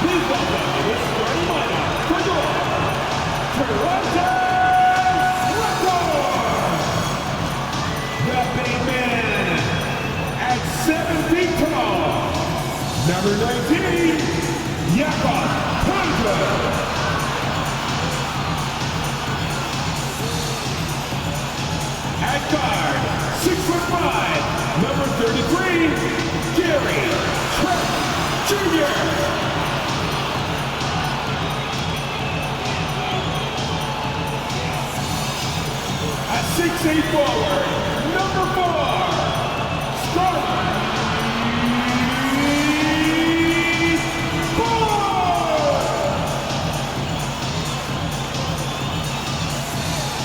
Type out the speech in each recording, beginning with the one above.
Please welcome the starting lineup for the Raptors! The big man at 7 feet tall, number 19, Pelicans. At guard, 6'5", number 33, Gary Trent Jr. At 6'8" forward, number 4, Scotiabank.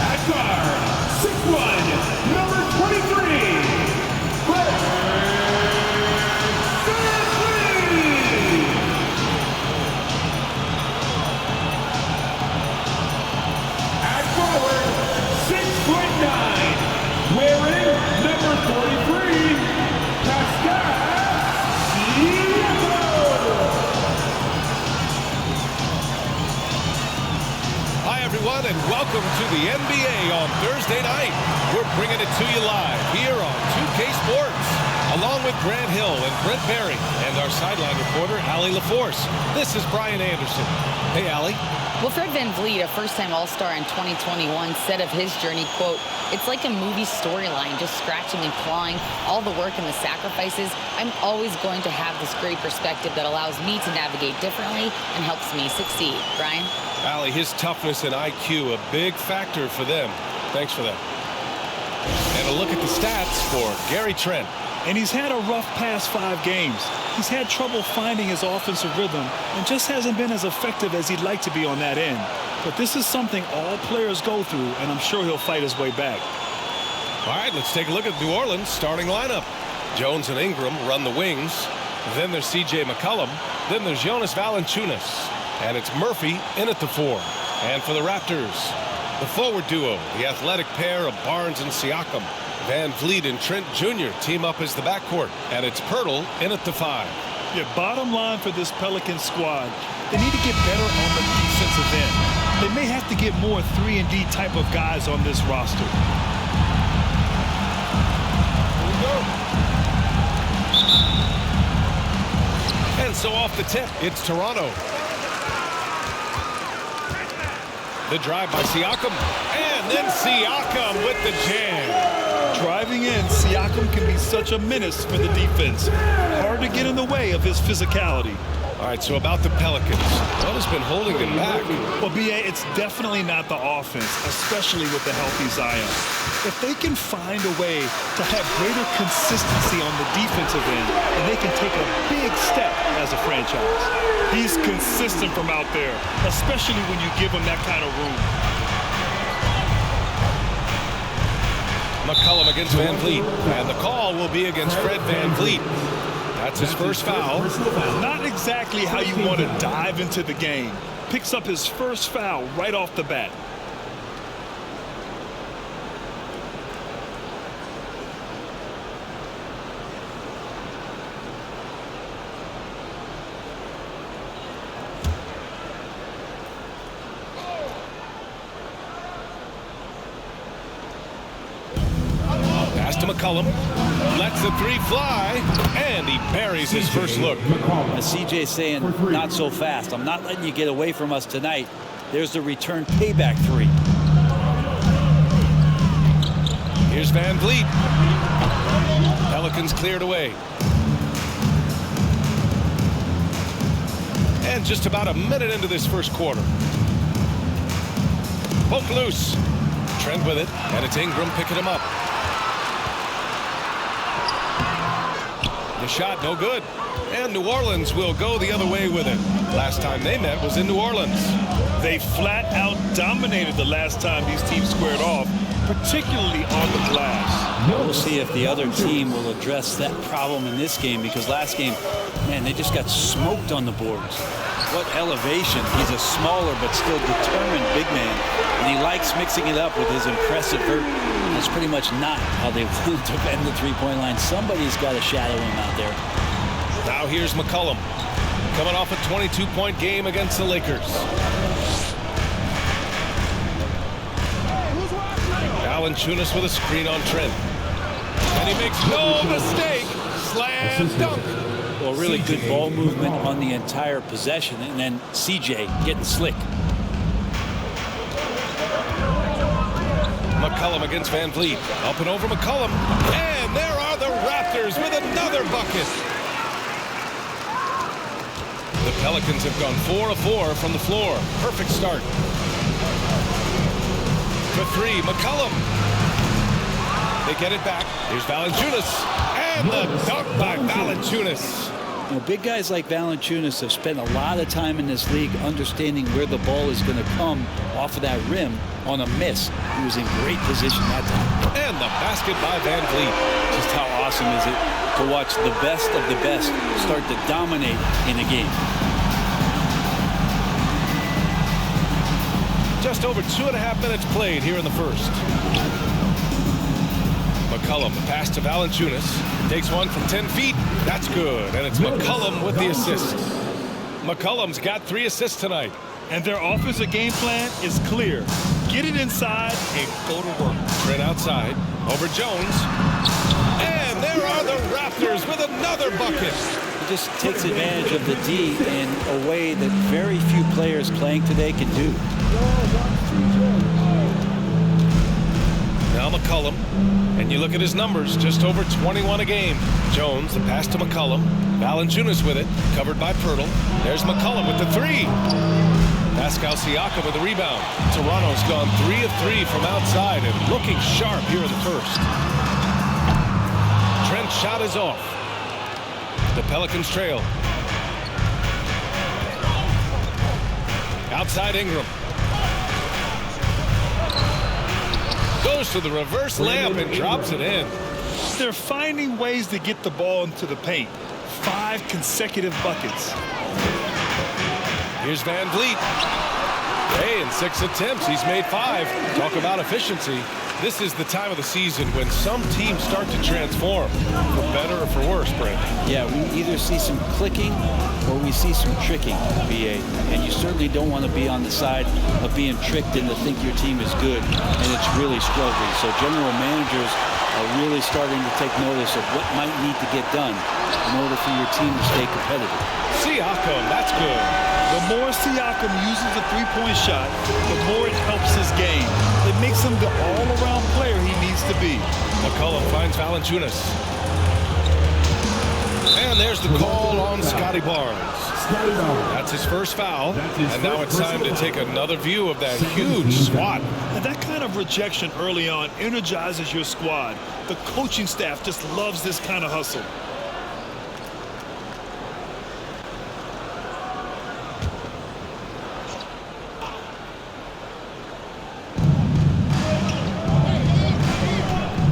At guard, 6'1", number 23, VanVleet. At forward, 6'9", wearing number 43, Hi everyone, and welcome to the NBA on Thursday night. We're bringing it to you live here on 2K Sports, along with Grant Hill and Brent Berry, and our sideline reporter, Allie LaForce. This is Brian Anderson. Hey, Allie. Well, Fred VanVleet, a first-time All-Star in 2021, said of his journey, quote, "It's like a movie storyline, just scratching and clawing, all the work and the sacrifices. I'm always going to have this great perspective that allows me to navigate differently and helps me succeed." Brian? Allie, his toughness and IQ, a big factor for them. Thanks for that. And a look at the stats for Gary Trent. And he's had a rough past 5 games. He's had trouble finding his offensive rhythm and just hasn't been as effective as he'd like to be on that end. But this is something all players go through, and I'm sure he'll fight his way back. All right, let's take a look at New Orleans' starting lineup. Jones and Ingram run the wings. Then there's C.J. McCollum. Then there's Jonas Valanciunas. And it's Murphy in at the 4. And for the Raptors, The forward duo, the athletic pair of Barnes and Siakam. VanVleet and Trent Jr. team up as the backcourt, and it's Pirtle in at the 5. Yeah, bottom line for this Pelicans squad, they need to get better on the defensive end. They may have to get more 3-and-D type of guys on this roster. And so off the tip, it's Toronto. The drive by Siakam, and then Siakam with the jam. Driving in, Siakam can be such a menace for the defense. Hard to get in the way of his physicality. All right, so about the Pelicans, what has been holding them back? Well, B.A., it's definitely not the offense, especially with the healthy Zion. If they can find a way to have greater consistency on the defensive end, then they can take a big step as a franchise. He's consistent from out there, especially when you give him that kind of room. McCollum against VanVleet, and the call will be against Fred VanVleet. That's his first foul. Not exactly how you want to dive into the game. Picks up his first foul right off the bat. Pass to McCollum. Lets the 3 fly, and he buries his first look. CJ saying, not so fast. I'm not letting you get away from us tonight. There's the return payback 3. Here's VanVleet. Pelicans cleared away. And just about a minute into this first quarter. Poke loose. Trent with it, and it's Ingram picking him up. The shot no good, and New Orleans will go the other way with it. Last time they met was in New Orleans. They flat out dominated the last time these teams squared off, particularly on the glass. We'll see if the other team will address that problem in this game, because last game, man, they just got smoked on the boards. What elevation. He's a smaller but still determined big man, and he likes mixing it up with his impressive vert. That's pretty much not how they want to defend the three-point line. Somebody's got to shadow him out there. Now here's McCollum, coming off a 22-point game against the Lakers. Valanciunas with a screen on Trent. And he makes no mistake. Slam dunk. Well, really good ball movement on the entire possession, and then CJ getting slick. McCollum against VanVleet. Up and over McCollum. And there are the Raptors with another bucket. The Pelicans have gone 4 of 4 from the floor. Perfect start. For 3, McCollum. They get it back. Here's Valanciunas. And the dunk by Valanciunas. You know, big guys like Valanciunas have spent a lot of time in this league understanding where the ball is going to come off of that rim on a miss. He was in great position that time. And the basket by VanVleet. Just how awesome is it to watch the best of the best start to dominate in a game. Just over 2.5 minutes played here in the first. McCollum, the pass to Valanciunas. Takes one from 10 feet. That's good. And it's McCollum with the assist. McCollum's got 3 assists tonight. And their offensive game plan is clear. Get it inside and go to work. Trent outside. Over Jones. And there are the Raptors with another bucket. He just takes advantage of the D in a way that very few players playing today can do. Now McCollum, and you look at his numbers, just over 21 a game. Jones, the pass to McCollum. Valanciunas with it, covered by Pirtle. There's McCollum with the 3. Pascal Siakam with the rebound. Toronto's gone 3 of 3 from outside and looking sharp here in the first. Trent's shot is off. The Pelicans trail. Outside Ingram. Goes to the reverse layup and drops it in. They're finding ways to get the ball into the paint. 5 consecutive buckets. Here's VanVleet. Hey, in 6 attempts, he's made 5. Talk about efficiency. This is the time of the season when some teams start to transform, for better or for worse, Brent. Yeah, we either see some clicking or we see some tricking, BA. And you certainly don't want to be on the side of being tricked into think your team is good and it's really struggling. So general managers are really starting to take notice of what might need to get done in order for your team to stay competitive. Siakam, that's good. The more Siakam uses the three-point shot, the more it helps his game. It makes him the all-around player he needs to be. McCollum finds Valanciunas. And there's the call on Scotty Barnes. That's his first foul. And now it's time to take another view of that huge swat. And that kind of rejection early on energizes your squad. The coaching staff just loves this kind of hustle.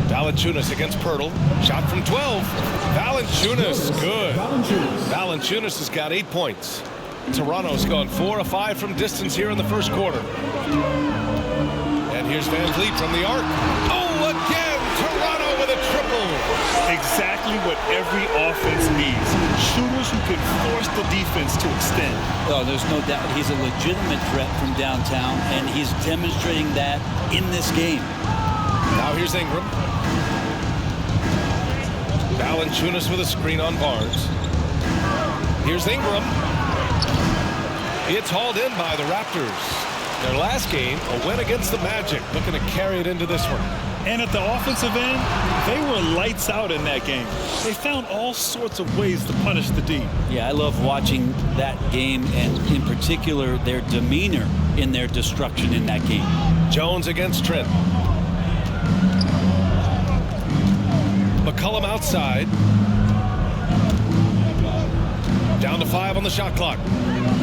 Valanciunas against Pirtle. Shot from 12. Valanciunas, good. Valanciunas has got 8 points. Toronto's gone 4 of 5 from distance here in the first quarter. And here's VanVleet from the arc. Oh, again! Toronto with a triple. Exactly what every offense needs. Shooters who can force the defense to extend. Oh, there's no doubt he's a legitimate threat from downtown, and he's demonstrating that in this game. Now here's Ingram. Valanciunas with a screen on Barnes. Here's Ingram. It's hauled in by the Raptors. Their last game, a win against the Magic, looking to carry it into this one. And at the offensive end, they were lights out in that game. They found all sorts of ways to punish the D. Yeah, I love watching that game, and in particular, their demeanor in their destruction in that game. Jones against Trent. McCollum outside. Down to 5 on the shot clock.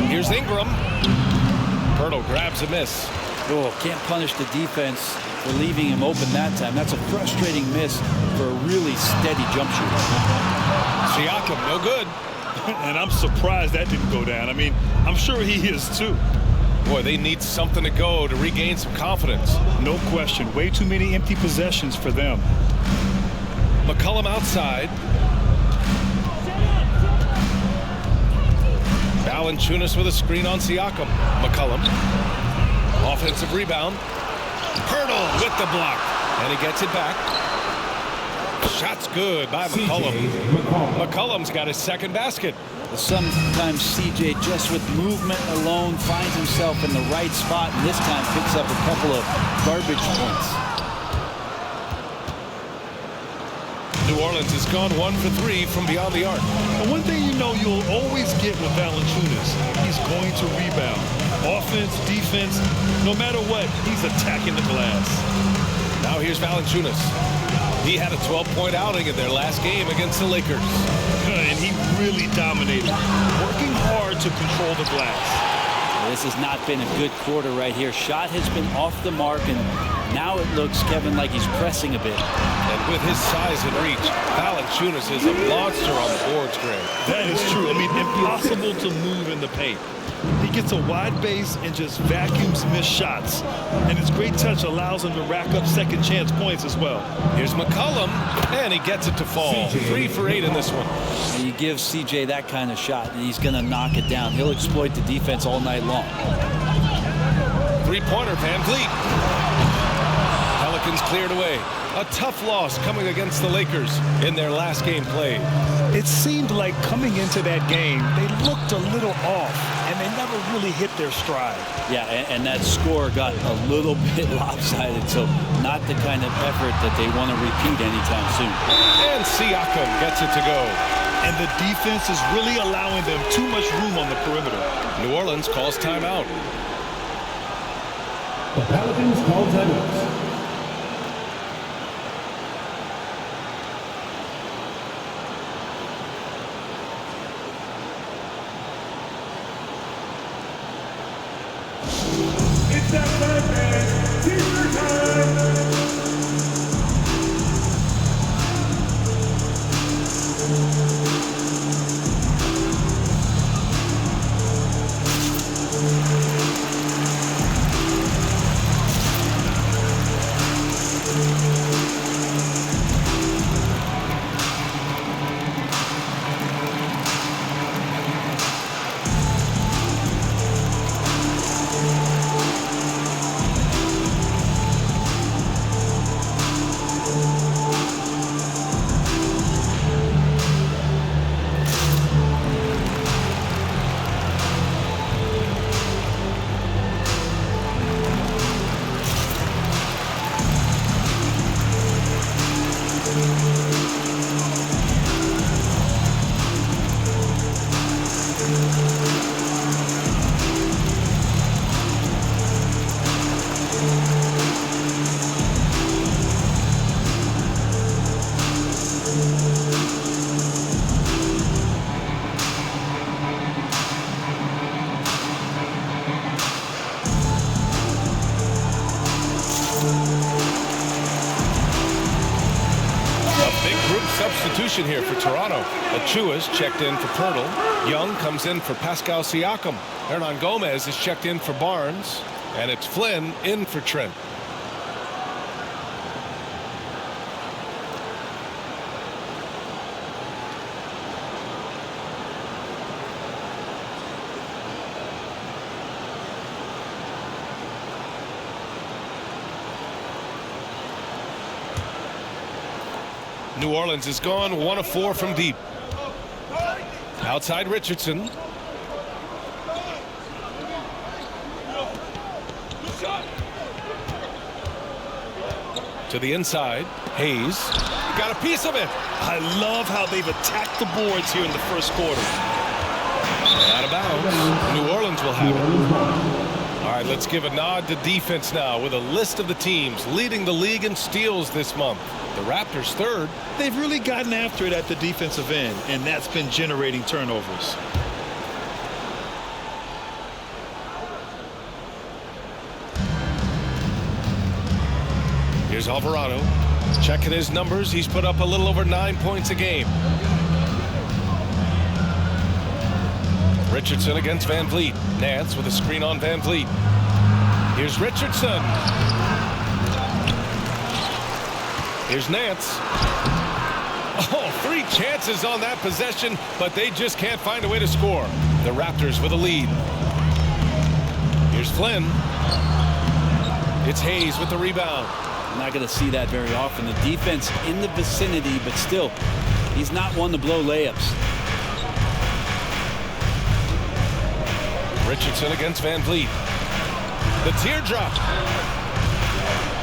Here's Ingram. Pirtle grabs a miss. Oh, can't punish the defense for leaving him open that time. That's a frustrating miss for a really steady jump shooter. Siakam, no good. And I'm surprised that didn't go down. I mean, I'm sure he is too. Boy, they need something to go to regain some confidence. No question. Way too many empty possessions for them. McCollum outside. Valanciunas with a screen on Siakam. McCollum. Offensive rebound. Pirtle with the block. And he gets it back. Shot's good by McCollum. McCollum's got his second basket. Sometimes CJ, just with movement alone, finds himself in the right spot, and this time picks up a couple of garbage points. New Orleans has gone 1 for 3 from beyond the arc. And one thing you know you'll always get with Valanciunas, he's going to rebound. Offense, defense, no matter what, he's attacking the glass. Now here's Valanciunas. He had a 12-point outing in their last game against the Lakers. And he really dominated, working hard to control the glass. This has not been a good quarter right here. Shot has been off the mark, and now it looks, Kevin, like he's pressing a bit. And with his size and reach, Valanciunas is a monster on the boards, Greg. That is true. I mean, impossible to move in the paint. He gets a wide base and just vacuums missed shots. And his great touch allows him to rack up second chance points as well. Here's McCollum, and he gets it to fall. 3 for 8 in this one. And you give CJ that kind of shot, and he's going to knock it down. He'll exploit the defense all night long. Three-pointer, VanVleet. Pelicans cleared away. A tough loss coming against the Lakers in their last game played. It seemed like coming into that game, they looked a little off, and they never really hit their stride. Yeah, and that score got a little bit lopsided, so not the kind of effort that they want to repeat anytime soon. And Siakam gets it to go. And the defense is really allowing them too much room on the perimeter. New Orleans calls timeout. The Pelicans call timeout. It's that time, man. Teaser time. substitution here for Toronto. Achua's checked in for Pirtle. Young comes in for Pascal Siakam. Hernan Gomez is checked in for Barnes. And it's Flynn in for Trent. New Orleans is gone 1 of 4 from deep. Outside Richardson. To the inside. Hayes got a piece of it. I love how they've attacked the boards here in the first quarter. Out of bounds. New Orleans will have it. All right, let's give a nod to defense now with a list of the teams leading the league in steals this month. The Raptors third. They've really gotten after it at the defensive end, and that's been generating turnovers. Here's Alvarado. Checking his numbers. He's put up a little over 9 points a game. Richardson against VanVleet. Nance with a screen on VanVleet. Here's Richardson. Here's Nance. Oh, 3 chances on that possession, but they just can't find a way to score. The Raptors with a lead. Here's Flynn. It's Hayes with the rebound. I'm not going to see that very often. The defense in the vicinity, but still, he's not one to blow layups. Richardson against VanVleet. The teardrop.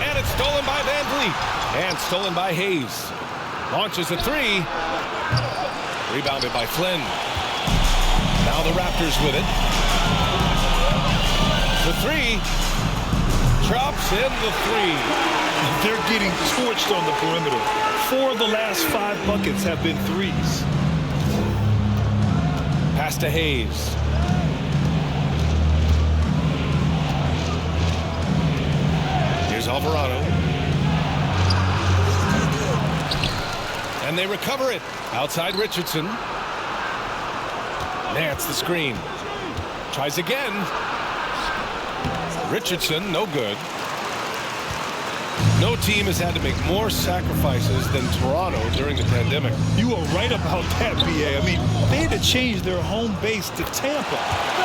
And it's stolen by VanVleet. And stolen by Hayes. Launches a 3. Rebounded by Flynn. Now the Raptors with it. The 3. Drops in the 3. They're getting torched on the perimeter. 4 of the last 5 buckets have been threes. Pass to Hayes. Here's Alvarado. And they recover it. Outside Richardson. Nance the screen. Tries again. Richardson, no good. No team has had to make more sacrifices than Toronto during the pandemic. You are right about that, BA. I mean, they had to change their home base to Tampa.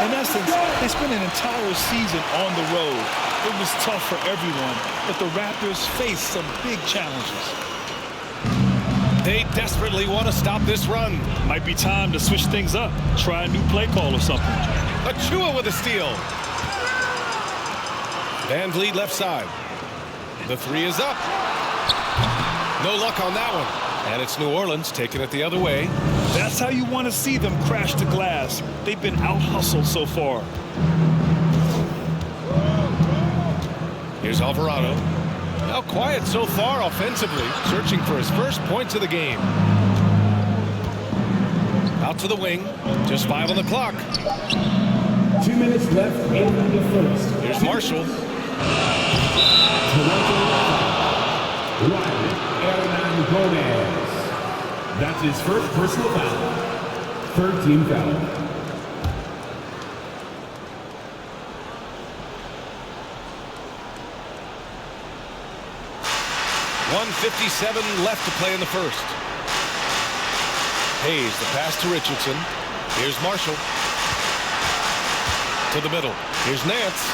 In essence, they spent an entire season on the road. It was tough for everyone, but the Raptors faced some big challenges. They desperately want to stop this run. Might be time to switch things up. Try a new play call or something. Achua with a steal. VanVleet left side. The 3 is up. No luck on that one. And it's New Orleans taking it the other way. That's how you want to see them crash the glass. They've been out-hustled so far. Here's Alvarado. Now quiet so far offensively, searching for his first points of the game. Out to the wing. Just 5 on the clock. 2 minutes left in the first. Here's Marshall. Toronto, Hernan Gomez. That's his first personal foul. 3rd team foul. .157 left to play in the first. Hayes, the pass to Richardson. Here's Marshall. To the middle. Here's Nance.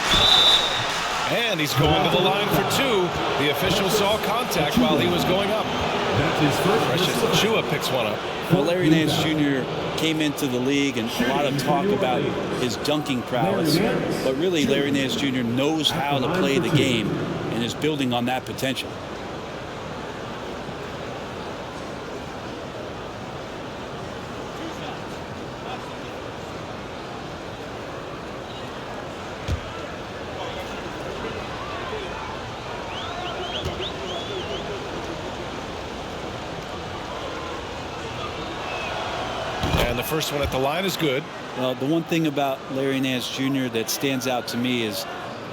And he's going to the line for 2. The official saw contact while he was going up. That's his first. Precious Achiuwa picks one up. Well, Larry Nance Jr. came into the league, and a lot of talk about his dunking prowess. But really, Larry Nance Jr. knows how to play the game and is building on that potential. And the first one at the line is good. Well, the one thing about Larry Nance Jr. that stands out to me is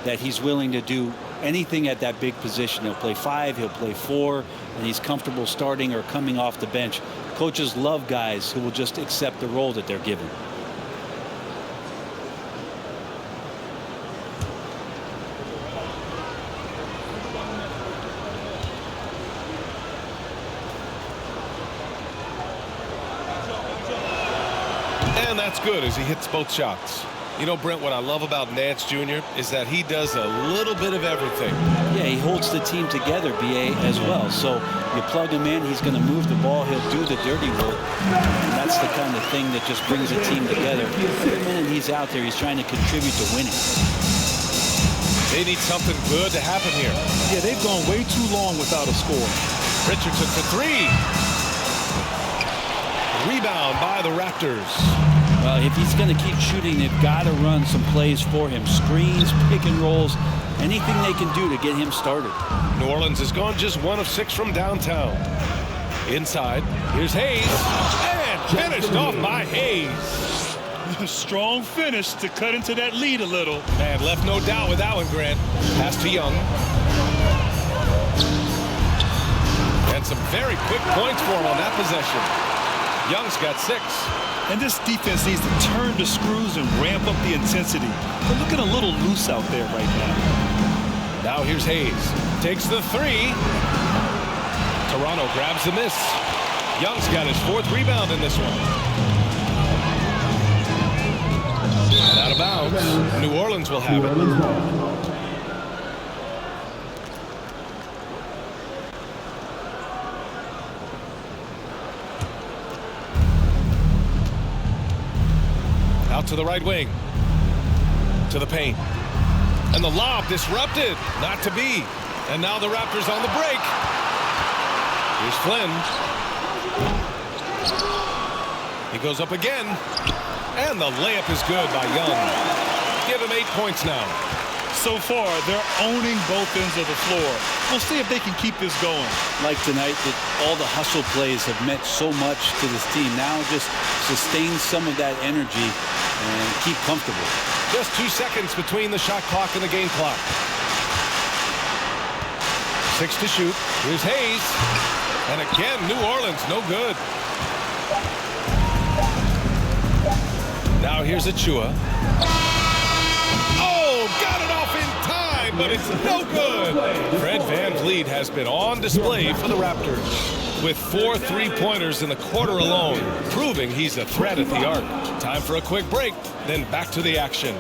that he's willing to do anything at that big position. He'll play 5, he'll play 4, and he's comfortable starting or coming off the bench. Coaches love guys who will just accept the role that they're given. And that's good as he hits both shots. You know, Brent, what I love about Nance Jr. is that he does a little bit of everything. Yeah, he holds the team together, BA, as well. So you plug him in, he's going to move the ball, he'll do the dirty work. And that's the kind of thing that just brings a team together. Every minute he's out there, he's trying to contribute to winning. They need something good to happen here. Yeah, they've gone way too long without a score. Richardson for three. Rebound by the Raptors. Well, if he's going to keep shooting, they've got to run some plays for him. Screens, pick and rolls, anything they can do to get him started. New Orleans has gone just 1 of 6 from downtown. Inside, here's Hayes. And finished off by Hayes. Strong finish to cut into that lead a little. And left no doubt with that one, Grant. Pass to Young. And some very quick points for him on that possession. Young's got 6. And this defense needs to turn the screws and ramp up the intensity. They're looking a little loose out there right now. Now here's Hayes. Takes the 3. Toronto grabs the miss. Young's got his 4th rebound in this one. And out of bounds. New Orleans will have it. Out to the right wing. To the paint. And the lob disrupted. Not to be. And now the Raptors on the break. Here's Flynn. He goes up again. And the layup is good by Young. Give him 8 points now. So far, they're owning both ends of the floor. We'll see if they can keep this going. Like tonight, that all the hustle plays have meant so much to this team. Now just sustain some of that energy and keep comfortable. Just 2 seconds between the shot clock and the game clock. 6 to shoot. Here's Hayes. And again, New Orleans, no good. Now here's Achua. Oh, got it off in time, but it's no good. Fred VanVleet has been on display for the Raptors with 4 3-pointers in the quarter alone, proving he's a threat at the arc. Time for a quick break, then back to the action.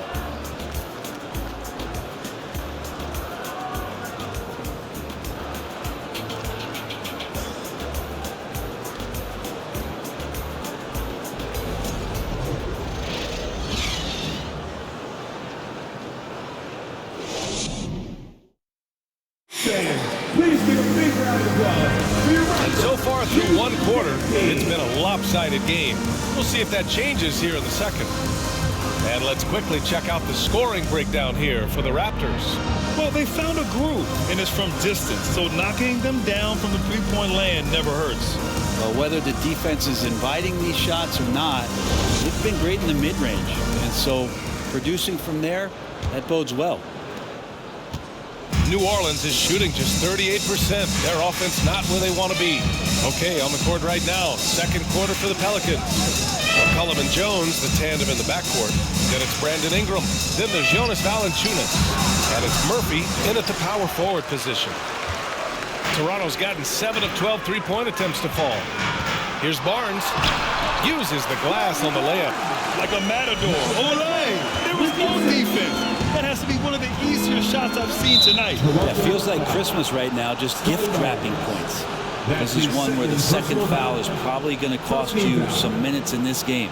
And so far through 1 quarter, it's been a lopsided game. We'll see if that changes here in the second. And let's quickly check out the scoring breakdown here for the Raptors. Well, they found a groove, and it's from distance, so knocking them down from the three-point land never hurts. Well, whether the defense is inviting these shots or not, they've been great in the mid-range. And so producing from there, that bodes well. New Orleans is shooting just 38%. Their offense not where they want to be. Okay, on the court right now, second quarter for the Pelicans. McCollum and Jones, the tandem in the backcourt. Then it's Brandon Ingram. Then there's Jonas Valanciunas. And it's Murphy in at the power forward position. Toronto's gotten 7 of 12 3-point attempts to fall. Here's Barnes. Uses the glass on the layup. Like a matador. Olay! There was no defense. That has to be one of the easier shots I've seen tonight. Yeah, it feels like Christmas right now, just gift-wrapping points. This is one where the second foul is probably going to cost you some minutes in this game.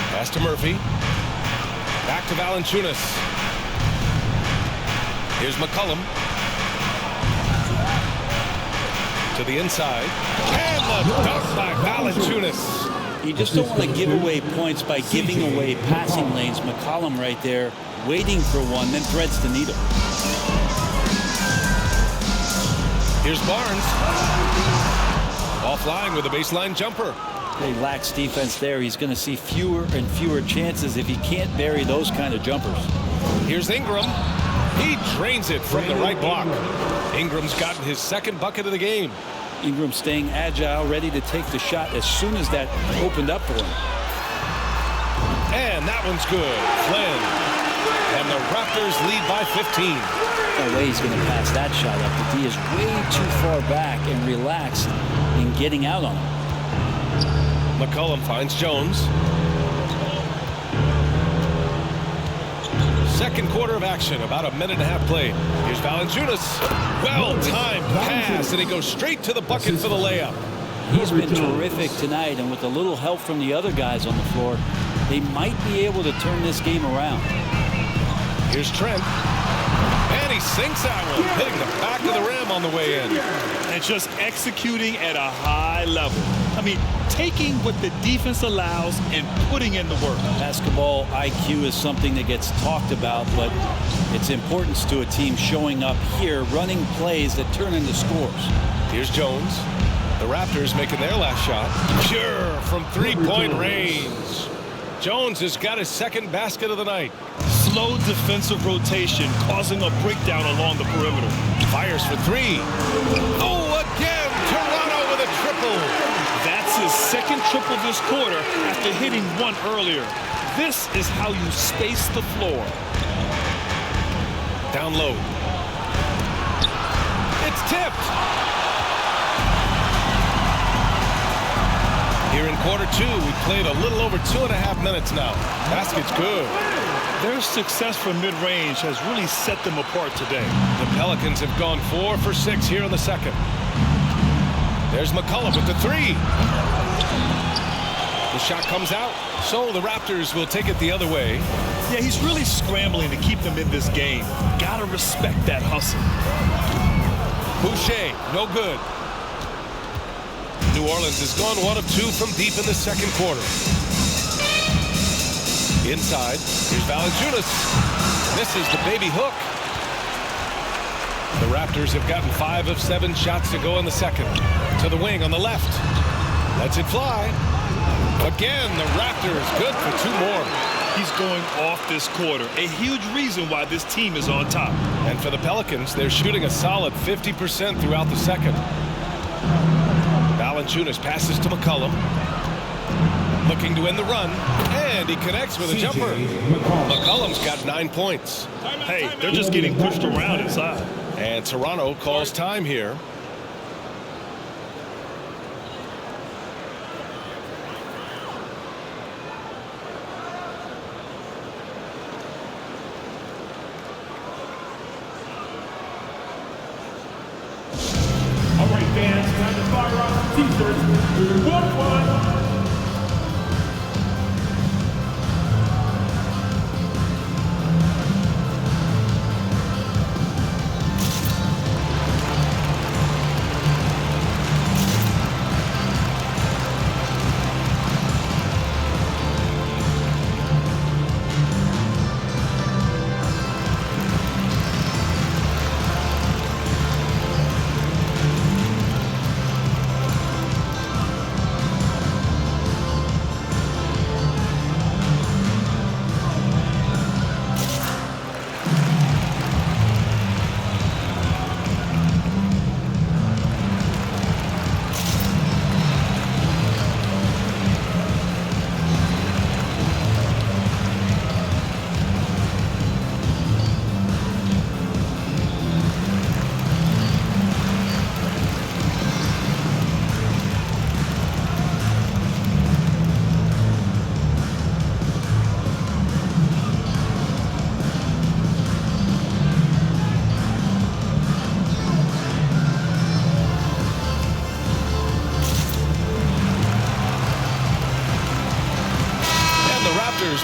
Pass to Murphy. Back to Valanciunas. Here's McCollum. To the inside. And the dunk by Valanciunas. You just don't want to give away points by giving away passing lanes. McCollum right there, waiting for one, then threads the needle. Here's Barnes. Offline with a baseline jumper. He lacks defense there. He's going to see fewer and fewer chances if he can't bury those kind of jumpers. Here's Ingram. He drains it from the right block. Ingram's gotten his second bucket of the game. Ingram staying agile, ready to take the shot as soon as that opened up for him. And that one's good. Flynn. And the Raptors lead by 15. No way he's going to pass that shot up. The D is way too far back and relaxed in getting out on him. McCollum finds Jones. Second quarter of action, about a minute and a half played. Here's Valanciunas. Well-timed pass, and he goes straight to the bucket for the layup. He's been terrific tonight, and with a little help from the other guys on the floor, they might be able to turn this game around. Here's Trent. And he sinks that one, hitting the back of the rim on the way in. And just executing at a high level. I mean, taking what the defense allows and putting in the work. Basketball IQ is something that gets talked about, but its importance to a team showing up here, running plays that turn into scores. Here's Jones. The Raptors making their last shot. Pure from three-point range. Jones has got his second basket of the night. Slow defensive rotation causing a breakdown along the perimeter. Fires for three. Oh, again, Toronto with a triple. That's his second triple this quarter after hitting one earlier. This is how you space the floor. Down low. It's tipped. Here in quarter two, we played a little over 2.5 minutes now. Basket's good. Their success from mid-range has really set them apart today. The Pelicans have gone 4 for 6 here in the second. There's McCollum with the three. The shot comes out, so the Raptors will take it the other way. Yeah, he's really scrambling to keep them in this game. Gotta respect that hustle. Boucher, no good. New Orleans has gone 1 of 2 from deep in the second quarter. Inside, here's Valanciunas. Misses the baby hook. The Raptors have gotten 5 of 7 shots to go in the second. To the wing on the left. Lets it fly. Again, the Raptors good for 2 more. He's going off this quarter. A huge reason why this team is on top. And for the Pelicans, they're shooting a solid 50% throughout the second. Valanciunas passes to McCollum. Looking to end the run. And he connects with a jumper. McCollum's got 9 points. Hey, they're just getting pushed around inside. And Toronto calls time here. All right, fans, time to fire off the t-shirts. 1-1.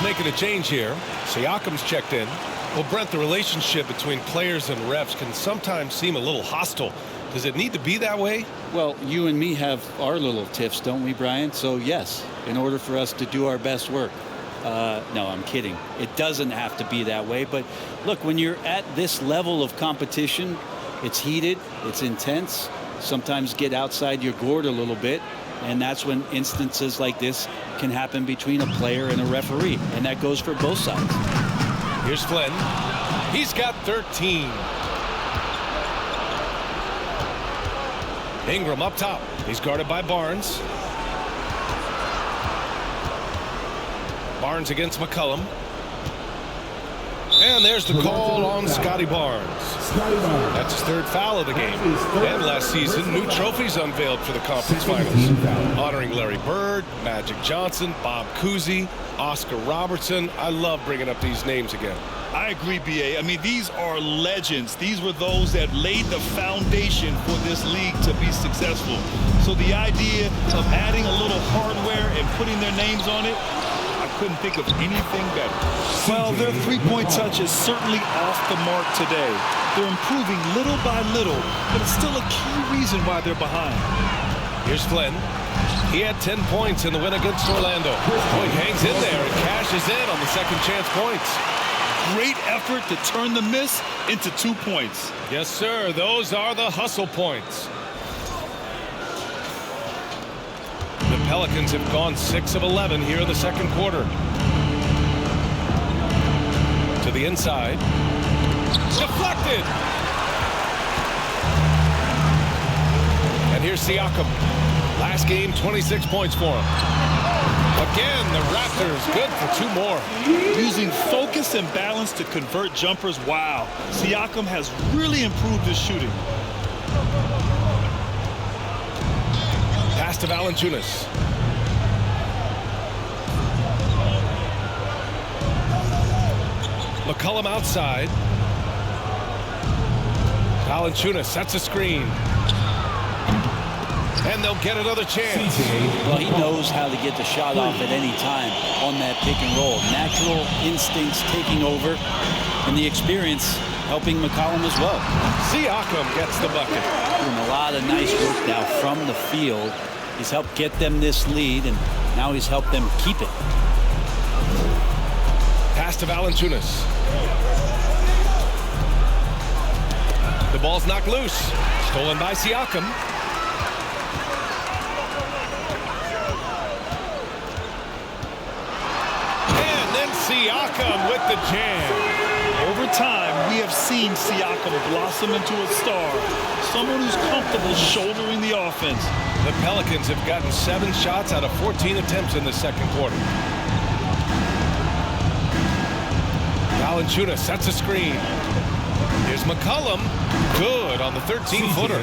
Making a change here. Siakam's checked in. Well, Brent, the relationship between players and refs can sometimes seem a little hostile. Does it need to be that way? Well, you and me have our little tiffs, don't we, Brian? So, yes, in order for us to do our best work. No, I'm kidding. It doesn't have to be that way. But, look, when you're at this level of competition, it's heated, it's intense. sometimes get outside your gourd a little bit, and that's when instances like this can happen between a player and a referee, and that goes for both sides. Here's Flynn. He's got 13. Ingram up top. He's guarded by Barnes. Barnes against McCollum. And there's the call on Scotty Barnes. That's his third foul of the game. And last season, new trophies unveiled for the conference finals, honoring Larry Bird, Magic Johnson, Bob Cousy, Oscar Robertson. I love bringing up these names again. I agree, B.A. I mean, these are legends. These were those that laid the foundation for this league to be successful. So the idea of adding a little hardware and putting their names on it, I couldn't think of anything better. Well, their three-point touch is certainly off the mark today. They're improving little by little, but it's still a key reason why they're behind. Here's Flynn. He had 10 points in the win against Orlando. Oh, he hangs in there and cashes in on the second chance points. Great effort to turn the miss into 2 points. Yes, sir. Those are the hustle points. The Pelicans have gone 6 of 11 here in the second quarter. To the inside. Deflected. And here's Siakam. Last game, 26 points for him. Again, the Raptors good for 2 more. Using focus and balance to convert jumpers. Wow. Siakam has really improved his shooting. Pass to Valanciunas. McCollum outside. Valanciunas sets a screen. And they'll get another chance. Well, he knows how to get the shot off at any time on that pick and roll. Natural instincts taking over, and the experience helping McCollum as well. Siakam gets the bucket. Doing a lot of nice work now from the field. He's helped get them this lead, and now he's helped them keep it. Pass to Valanciunas. The ball's knocked loose. Stolen by Siakam. And then Siakam with the jam. Over time, we have seen Siakam blossom into a star. Someone who's comfortable shouldering the offense. The Pelicans have gotten 7 shots out of 14 attempts in the second quarter. Valanciunas sets a screen. Here's McCollum. Good on the 13-footer.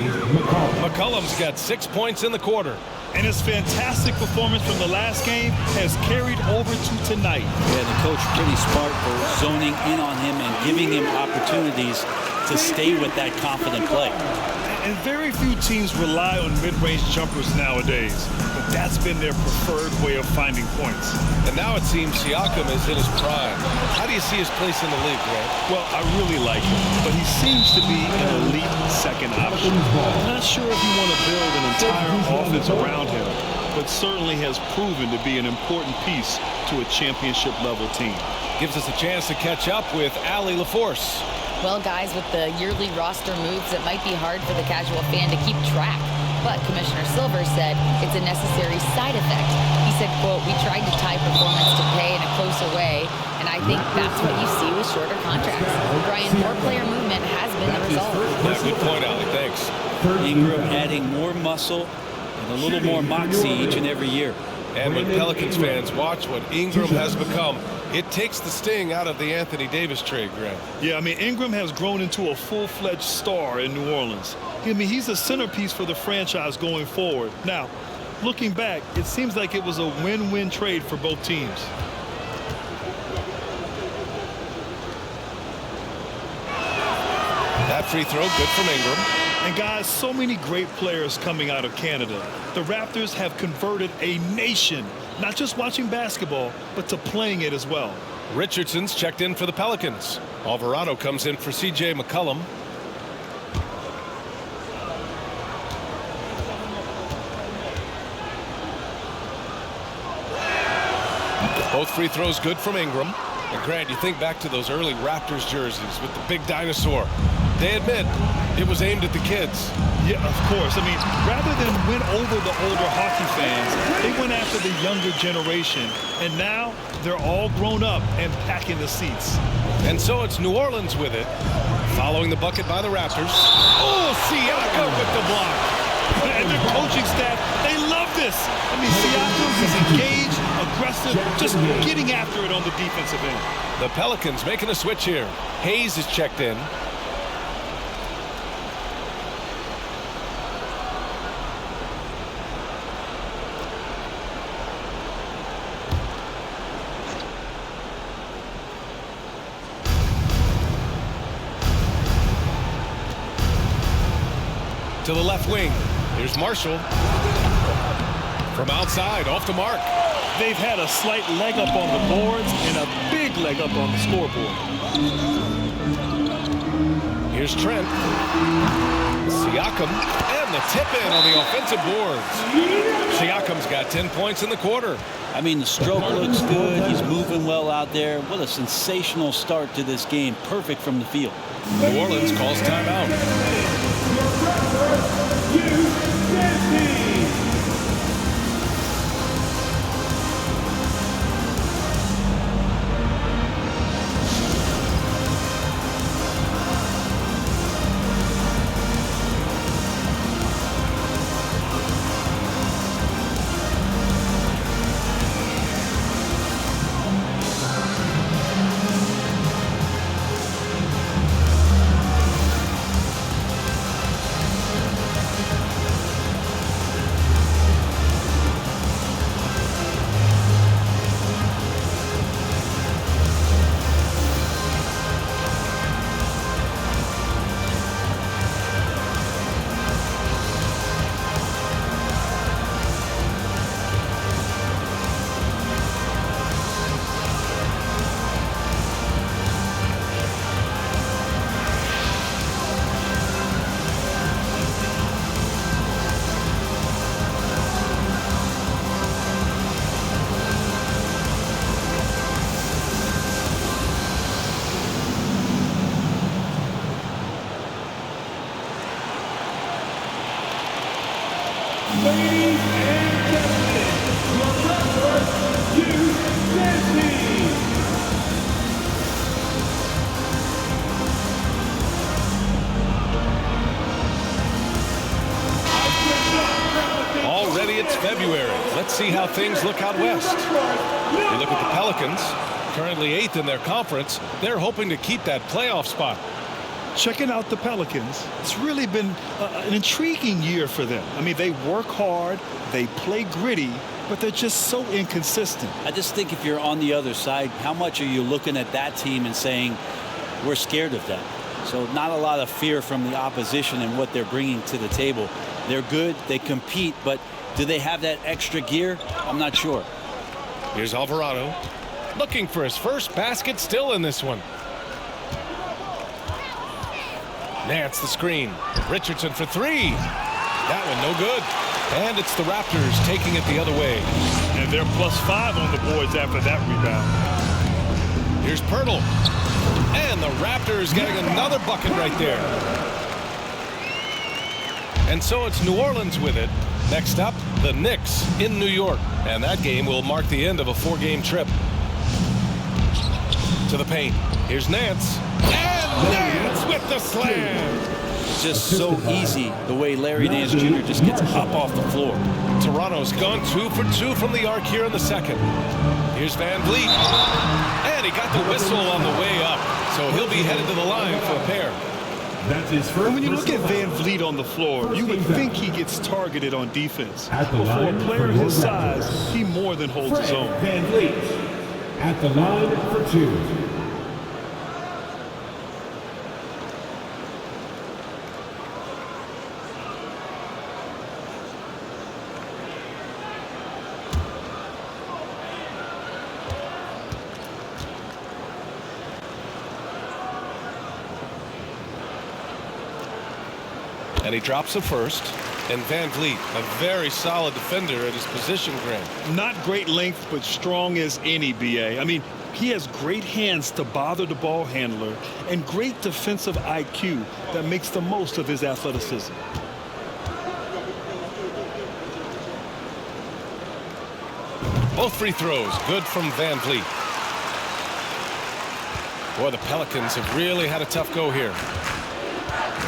McCollum's got 6 points in the quarter. And his fantastic performance from the last game has carried over to tonight. Yeah, the coach pretty smart for zoning in on him and giving him opportunities to stay with that confident play. And very few teams rely on mid-range jumpers nowadays, but that's been their preferred way of finding points. And now it seems Siakam is in his prime. How do you see his place in the league, Grant? Well, I really like him, but he seems to be an elite second option. I'm not sure if you want to build an entire offense around him, but certainly has proven to be an important piece to a championship-level team. Gives us a chance to catch up with Allie LaForce. Well, guys, with the yearly roster moves, it might be hard for the casual fan to keep track. But Commissioner Silver said it's a necessary side effect. He said, quote, "We tried to tie performance to pay in a closer way, and I think that's what you see with shorter contracts." Brian, more player movement has been the result. Yeah, good point, Allie. Thanks. Ingram adding more muscle and a little more moxie each and every year. And when Pelicans fans watch what Ingram has become, it takes the sting out of the Anthony Davis trade, Grant. Yeah, I mean, Ingram has grown into a full-fledged star in New Orleans. I mean, he's a centerpiece for the franchise going forward. Now, looking back, it seems like it was a win-win trade for both teams. That free throw, good from Ingram. And guys, so many great players coming out of Canada. The Raptors have converted a nation, not just watching basketball, but to playing it as well. Richardson's checked in for the Pelicans. Alvarado comes in for C.J. McCollum. Both free throws good from Ingram. And Grant, you think back to those early Raptors jerseys with the big dinosaur. They admit it was aimed at the kids. Yeah, of course. I mean, rather than win over the older hockey fans, they went after the younger generation. And now they're all grown up and packing the seats. And so it's New Orleans with it, following the bucket by the Raptors. Oh, Siakam with the block. And their coaching staff, they love this. I mean, Siakam is engaged, aggressive, just getting after it on the defensive end. The Pelicans making a switch here. Hayes is checked in. To the left wing. Here's Marshall. From outside, off the mark. They've had a slight leg up on the boards and a big leg up on the scoreboard. Here's Trent. Siakam. And the tip-in on the offensive boards. Siakam's got 10 points in the quarter. I mean, the stroke looks good. He's moving well out there. What a sensational start to this game. Perfect from the field. New Orleans calls timeout. Ladies and gentlemen, your Raptors, Already it's February. Let's see how things look out west. You look at the Pelicans, currently 8th in their conference. They're hoping to keep that playoff spot. Checking out the Pelicans, it's really been an intriguing year for them. I mean, they work hard, they play gritty, but they're just so inconsistent. I just think if you're on the other side, how much are you looking at that team and saying, we're scared of them? So not a lot of fear from the opposition and what they're bringing to the table. They're good, they compete, but do they have that extra gear? I'm not sure. Here's Alvarado, looking for his first basket, still in this one. Nance the screen. Richardson for three. That one no good. And it's the Raptors taking it the other way. And they're +5 on the boards after that rebound. Here's Pirtle. And the Raptors getting another bucket right there. And so it's New Orleans with it. Next up, the Knicks in New York. And that game will mark the end of a 4-game trip. To the paint. Here's Nance. And Nance with the slam. Just so easy the way Larry Nance Jr. just gets up off the floor. Toronto's gone 2 for 2 from the arc here in the second. Here's VanVleet. And he got the whistle on the way up. So he'll be headed to the line for a pair. That's his first. When you look at VanVleet on the floor, you would think he gets targeted on defense. But for a player his size, he more than holds his own. VanVleet at the line for 2. And he drops the first. And VanVleet, a very solid defender at his position, Grant. Not great length, but strong as any, BA. I mean, He has great hands to bother the ball handler and great defensive IQ that makes the most of his athleticism. Both free throws good from VanVleet. Boy, the Pelicans have really had a tough go here.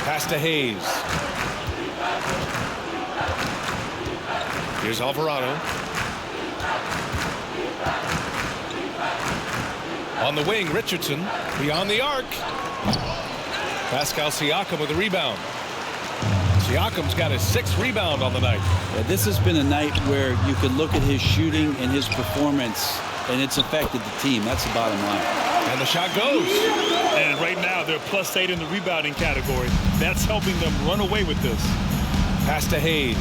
Pass to Hayes. Here's Alvarado. On the wing, Richardson beyond the arc. Pascal Siakam with a rebound. Siakam's got his 6th rebound on the night. Yeah, this has been a night where you can look at his shooting and his performance, and it's affected the team. That's the bottom line. And the shot goes. And right now they're +8 in the rebounding category. That's helping them run away with this. Pass to Hayes.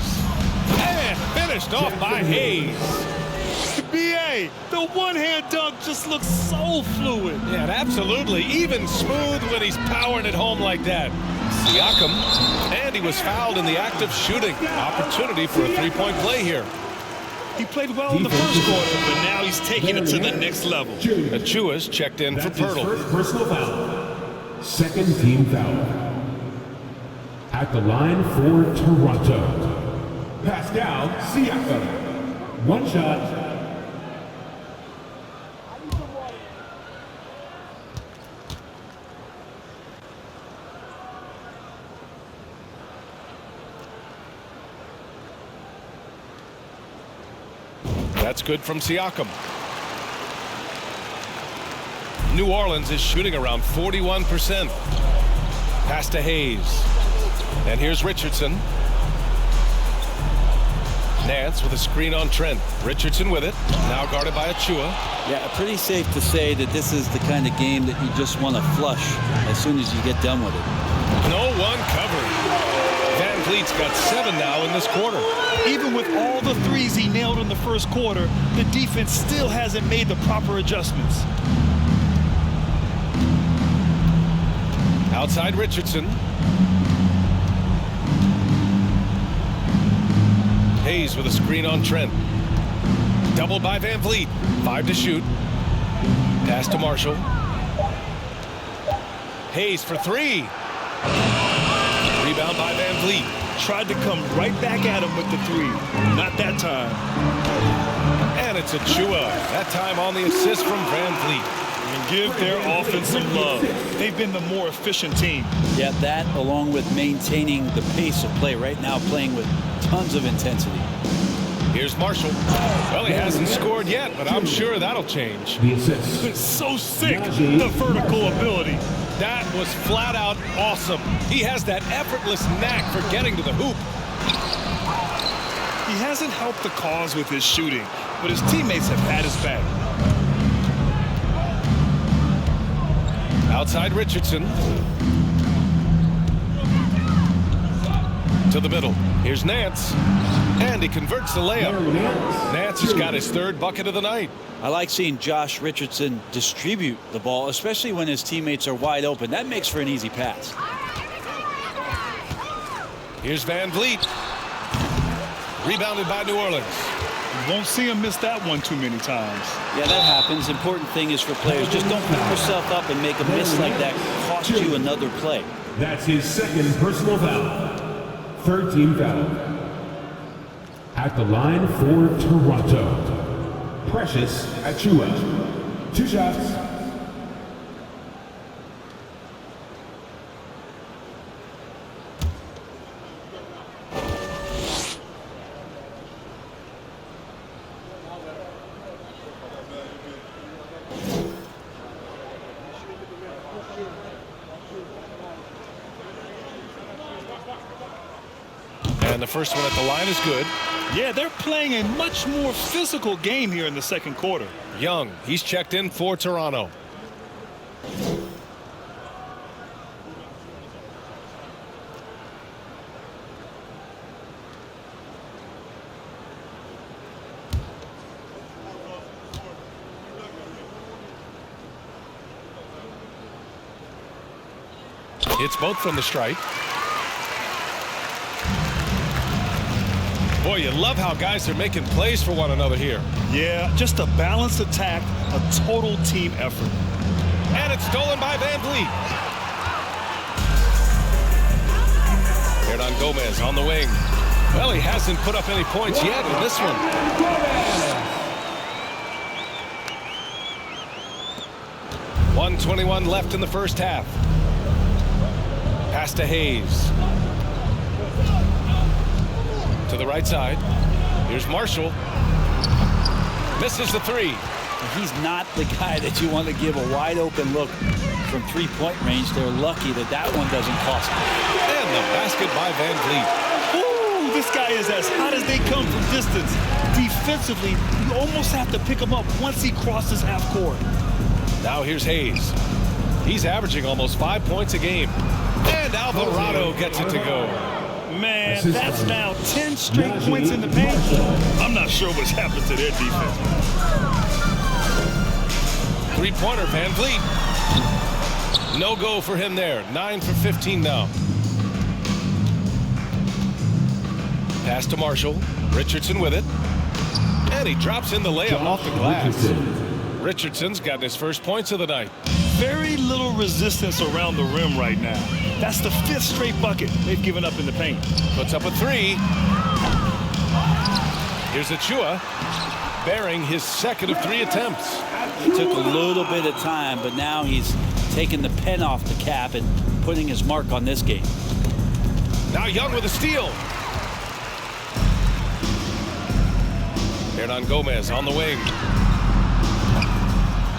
And finished off by Hayes. BA, the one-hand dunk just looks so fluid. Yeah, absolutely. Even smooth when he's powering it home like that. Siakam, and he was fouled in the act of shooting. Opportunity for a 3-point play here. He played well in the first quarter, but now he's taking it to the next level. Achua's checked in for That's his Pirtle. first personal foul. 2nd team foul. At the line for Toronto, Pascal Siakam. 1 shot. That's good from Siakam. New Orleans is shooting around 41%. Pass to Hayes. And here's Richardson. Nance with a screen on Trent. Richardson with it. Now guarded by Achua. Yeah, pretty safe to say that this is the kind of game that you just want to flush as soon as you get done with it. No one covering. VanVleet's got 7 now in this quarter. Even with all the threes he nailed in the first quarter, the defense still hasn't made the proper adjustments. Outside Richardson. Hayes with a screen on Trent. Doubled by VanVleet. 5 to shoot. Pass to Marshall. Hayes for 3. Rebound by VanVleet. Tried to come right back at him with the 3. Not that time. And it's Achua. That time on the assist from VanVleet. And give their offense some love. They've been the more efficient team. Yeah, that along with maintaining the pace of play right now, playing with tons of intensity. Here's Marshall. Well, he hasn't scored yet, but I'm sure that'll change. The assist. It's so sick, the vertical ability. That was flat out awesome. He has that effortless knack for getting to the hoop. He hasn't helped the cause with his shooting, but his teammates have had his back. Outside Richardson. To the middle. Here's Nance. And he converts the layup. Nance has got his 3rd bucket of the night. I like seeing Josh Richardson distribute the ball, especially when his teammates are wide open. That makes for an easy pass. Here's VanVleet. Rebounded by New Orleans. You won't see him miss that one too many times. Yeah, that happens. Important thing is for players, just don't pick yourself up and make a miss like that cost you another play. That's his 2nd personal foul. 3rd team foul. At the line for Toronto, Precious Achua. 2 shots. And the first one at the line is good. Yeah, they're playing a much more physical game here in the second quarter. Young, he's checked in for Toronto. It's both from the stripe. Boy, you love how guys are making plays for one another here. Yeah, just a balanced attack, a total team effort. And it's stolen by VanVleet. Gomez on the wing. Well, he hasn't put up any points yet in this one. 1:21 left in the first half. Pass to Hayes. To the right side. Here's Marshall. Misses the three. He's not the guy that you want to give a wide open look from three-point range. They're lucky that that one doesn't cost them. And the basket by VanVleet. Ooh, this guy is as hot as they come from distance. Defensively, you almost have to pick him up once he crosses half court. Now here's Hayes. He's averaging almost 5 points a game. And Alvarado gets it to go. Man, that's now 10 straight points in the paint. I'm not sure what's happened to their defense. Three-pointer, VanVleet. No go for him there. 9 for 15 now. Pass to Marshall. Richardson with it. And he drops in the layup off the glass. Richardson's gotten his first points of the night. Very little resistance around the rim right now. That's the 5th straight bucket they've given up in the paint. Puts up a three. Here's Achua, bearing his second of 3 attempts. It took a little bit of time, but now he's taking the pen off the cap and putting his mark on this game. Now Young with a steal. Hernan Gomez on the wing.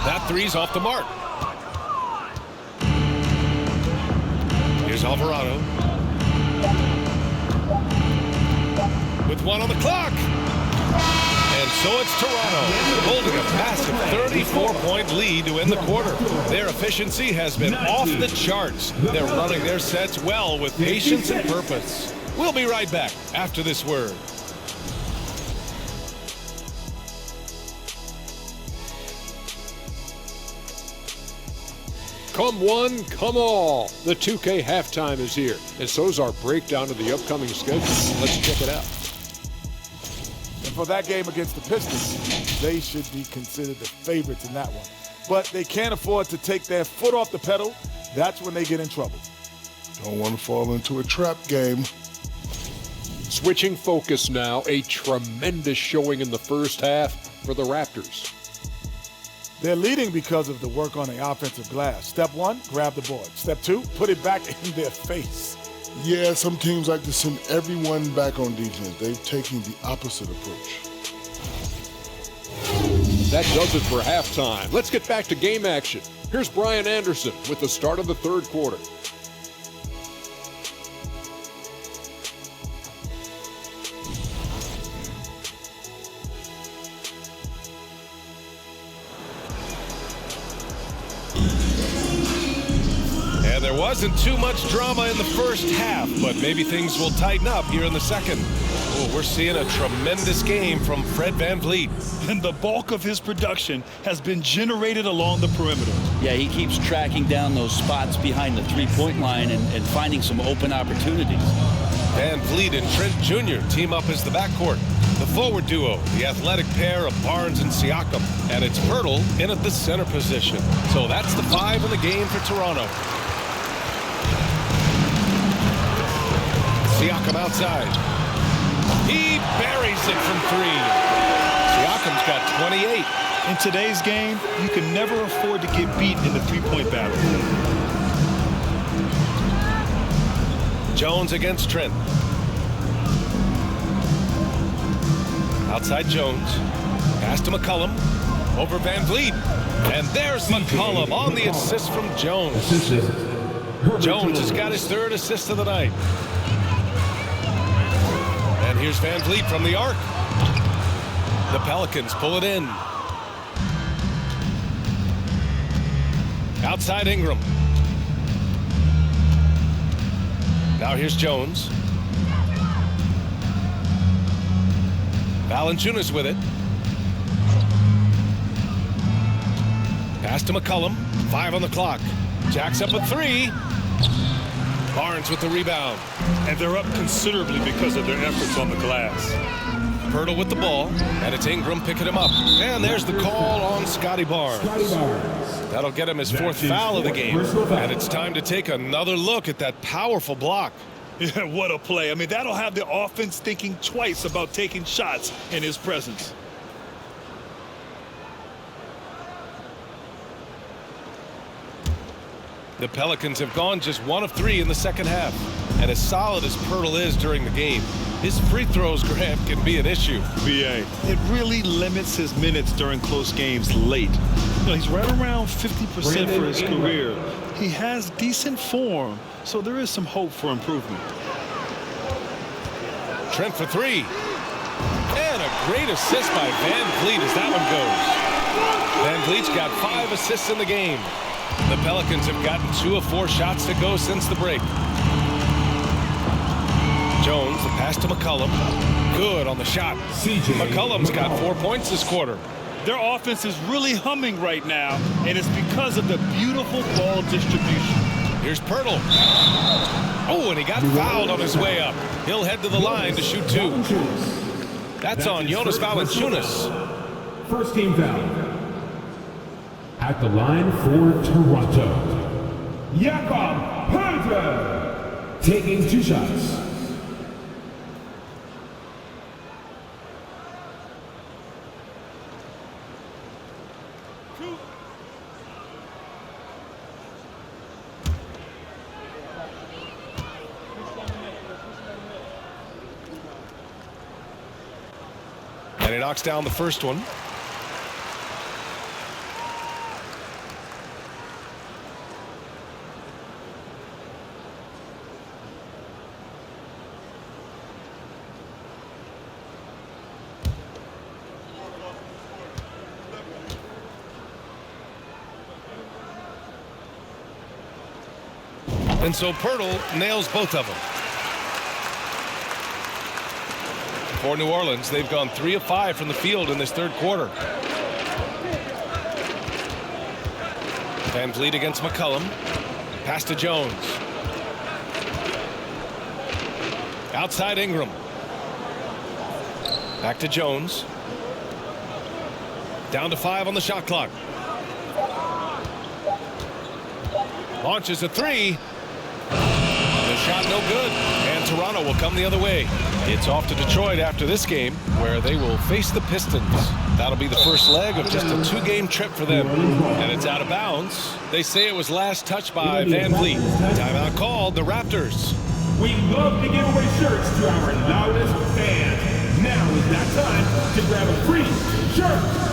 That three's off the mark. Here's Alvarado. With 1 on the clock. And so it's Toronto holding a massive 34-point lead to end the quarter. Their efficiency has been off the charts. They're running their sets well with patience and purpose. We'll be right back after this word. Come one, come all. The 2K halftime is here, and so's our breakdown of the upcoming schedule. Let's check it out. And for that game against the Pistons, they should be considered the favorites in that one. But they can't afford to take their foot off the pedal. That's when they get in trouble. Don't want to fall into a trap game. Switching focus now, a tremendous showing in the first half for the Raptors. They're leading because of the work on the offensive glass. Step 1, grab the board. Step 2, put it back in their face. Yeah, some teams like to send everyone back on defense. They've taken the opposite approach. That does it for halftime. Let's get back to game action. Here's Brian Anderson with the start of the third quarter. And there wasn't too much drama in the first half, but maybe things will tighten up here in the second. Oh, we're seeing a tremendous game from Fred VanVleet. And the bulk of his production has been generated along the perimeter. Yeah, he keeps tracking down those spots behind the three-point line and finding some open opportunities. VanVleet and Trent Jr. team up as the backcourt. The forward duo, the athletic pair of Barnes and Siakam. And it's Pirtle in at the center position. So that's the 5 in the game for Toronto. Siakam outside. He buries it from 3. Siakam's got 28. In today's game, you can never afford to get beat in the three-point battle. Jones against Trent. Outside Jones. Pass to McCollum. Over VanVleet. And there's McCollum on the assist from Jones. Jones has got his 3rd assist of the night. And here's VanVleet from the arc. The Pelicans pull it in. Outside Ingram. Now here's Jones. Valanciunas with it. Pass to McCollum. 5 on the clock. Jacks up a 3. Barnes with the rebound. And they're up considerably because of their efforts on the glass. Pirtle with the ball, and it's Ingram picking him up. And there's the call on Scotty Barnes. That'll get him his fourth foul of the game. And it's time to take another look at that powerful block. Yeah, what a play. I mean, that'll have the offense thinking twice about taking shots in his presence. The Pelicans have gone just 1 of 3 in the second half. And as solid as Pirtle is during the game, his free throws, Graham, can be an issue. VA. It really limits his minutes during close games late. You know, he's right around 50% for his career. He has decent form, so there is some hope for improvement. Trent for 3. And a great assist by VanVleet as that one goes. VanVleet's got 5 assists in the game. The Pelicans have gotten 2 of 4 shots to go since the break. Jones, the pass to McCollum. Good on the shot. McCollum's got 4 points this quarter. Their offense is really humming right now, and it's because of the beautiful ball distribution. Here's Pirtle. Oh, and he got fouled on his way up. He'll head to the line to shoot 2. That's on Jonas Valanciunas. First team foul. At the line for Toronto, Jakob Poeltl taking 2 shots. And he knocks down the first one. And so Pirtle nails both of them. For New Orleans, they've gone 3 of 5 from the field in this third quarter. VanVleet against McCollum. Pass to Jones. Outside Ingram. Back to Jones. Down to 5 on the shot clock. Launches a 3. The shot no good, and Toronto will come the other way. It's off to Detroit after this game, where they will face the Pistons. That'll be the first leg of just a 2-game trip for them, and it's out of bounds. They say it was last touched by VanVleet. Timeout called the Raptors. We love to give away shirts to our loudest fans. Now is that time to grab a free shirt.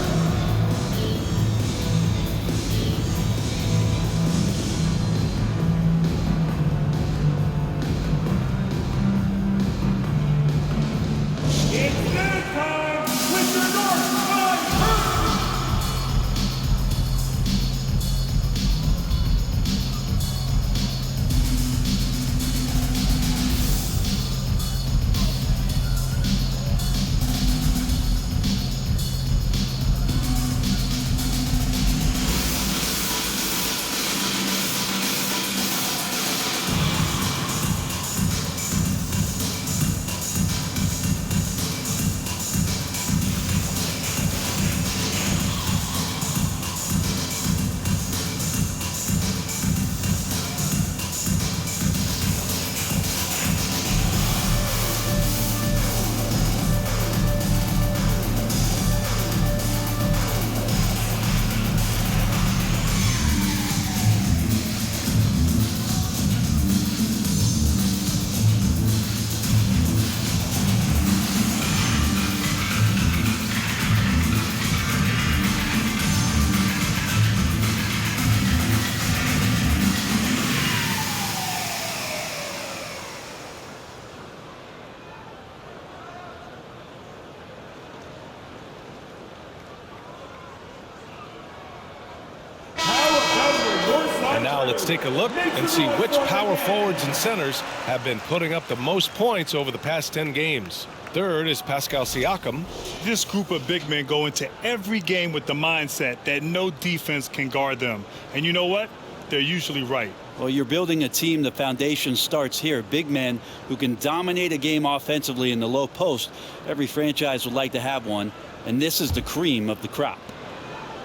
Now let's take a look and see which power forwards and centers have been putting up the most points over the past 10 games. Third is Pascal Siakam. This group of big men go into every game with the mindset that no defense can guard them. And you know what? They're usually right. Well, you're building a team. The foundation starts here. Big men who can dominate a game offensively in the low post. Every franchise would like to have one, and this is the cream of the crop.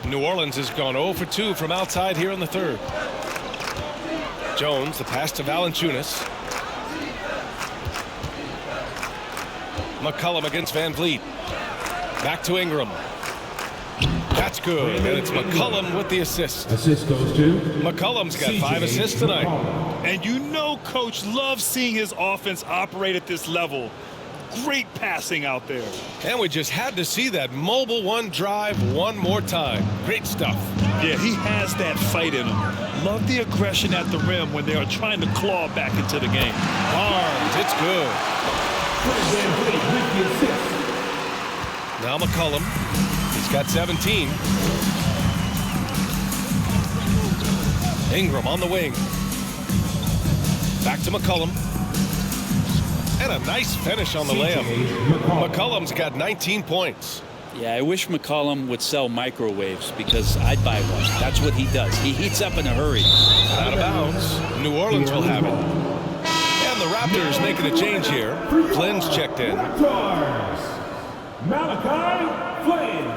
New Orleans has gone 0 for 2 from outside here in the third. Jones, the pass to Valanciunas. McCollum against VanVleet. Back to Ingram. That's good, and it's McCollum with the assist. Assist goes to McCollum's got 5 assists tonight. And you know Coach loves seeing his offense operate at this level. Great passing out there. And we just had to see that mobile one drive one more time. Great stuff. Yeah, he has that fight in him. Love the aggression at the rim when they are trying to claw back into the game. Barnes, it's good. Now McCollum. He's got 17. Ingram on the wing. Back to McCollum. And a nice finish on the layup. McCollum's got 19 points. Yeah, I wish McCollum would sell microwaves because I'd buy one. That's what he does. He heats up in a hurry. Out of bounds. New Orleans will have it. And the Raptors making a change here. Flynn's checked in. Raptors. Malachi Flynn.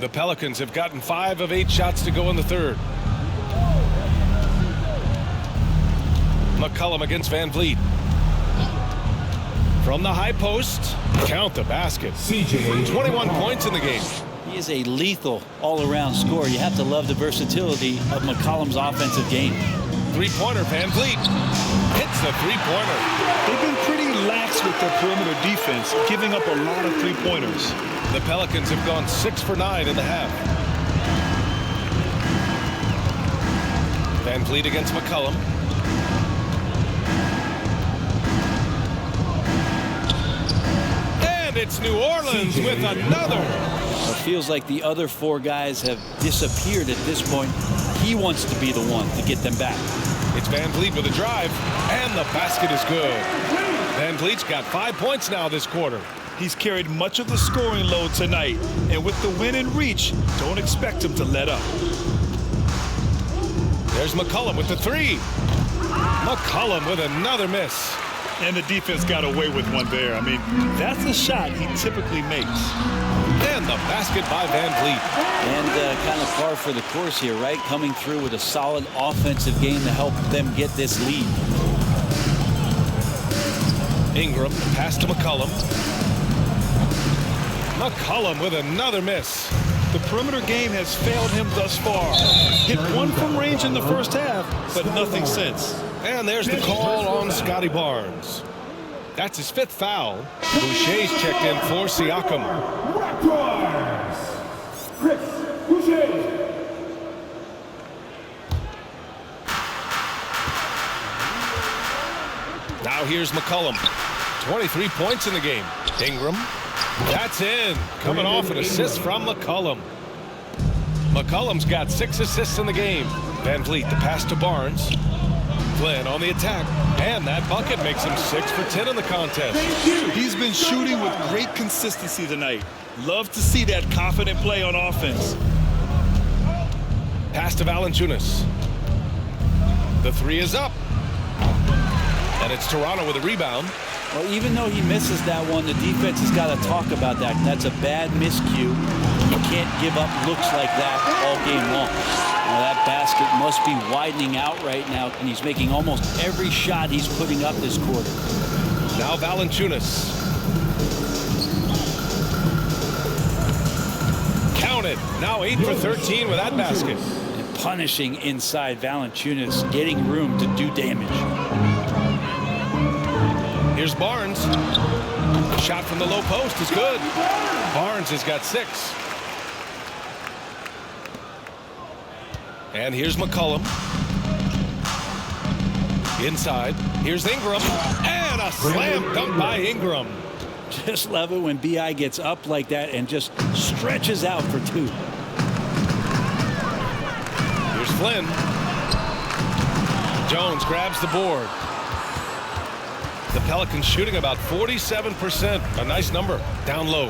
The Pelicans have gotten 5 of 8 shots to go in the third. McCollum against VanVleet. From the high post, count the basket. 21 points in the game. He is a lethal all-around scorer. You have to love the versatility of McCollum's offensive game. Three-pointer, VanVleet hits the three-pointer. They've been pretty lax with their perimeter defense, giving up a lot of three-pointers. The Pelicans have gone 6 for 9 in the half. VanVleet against McCollum. And it's New Orleans with another. It feels like the other 4 guys have disappeared at this point. He wants to be the one to get them back. It's VanVleet with a drive, and the basket is good. VanVleet's got 5 points now this quarter. He's carried much of the scoring load tonight, and with the win in reach, don't expect him to let up. There's McCollum with the 3. McCollum with another miss. And the defense got away with one there. I mean, that's a shot he typically makes. And the basket by VanVleet. And kind of par for the course here, right? Coming through with a solid offensive game to help them get this lead. Ingram, pass to McCollum. McCollum with another miss. The perimeter game has failed him thus far. Hit one from range in the first half, but nothing since. And there's the call on Scotty Barnes. That's his 5th foul. Boucher's checked in for Siakam. Raptors. Chris Boucher. Now here's McCollum. 23 points in the game. Ingram. That's in. Coming off an assist from McCollum. McCollum's got 6 assists in the game. VanVleet, the pass to Barnes. Flynn on the attack. And that bucket makes him 6 for 10 in the contest. He's been shooting with great consistency tonight. Love to see that confident play on offense. Pass to Valanciunas. The 3 is up. And it's Toronto with a rebound. Well, even though he misses that one, the defense has got to talk about that. That's a bad miscue. You can't give up looks like that all game long. Now, that basket must be widening out right now, and he's making almost every shot he's putting up this quarter. Now Valanciunas. Counted. Now 8 for 13 with that basket. And punishing inside Valanciunas, getting room to do damage. Here's Barnes. Shot from the low post is good. Barnes has got 6. And here's McCollum. Inside. Here's Ingram. And a slam dunk by Ingram. Just love it when B.I. gets up like that and just stretches out for 2. Here's Flynn. Jones grabs the board. The Pelicans shooting about 47%. A nice number. Down low.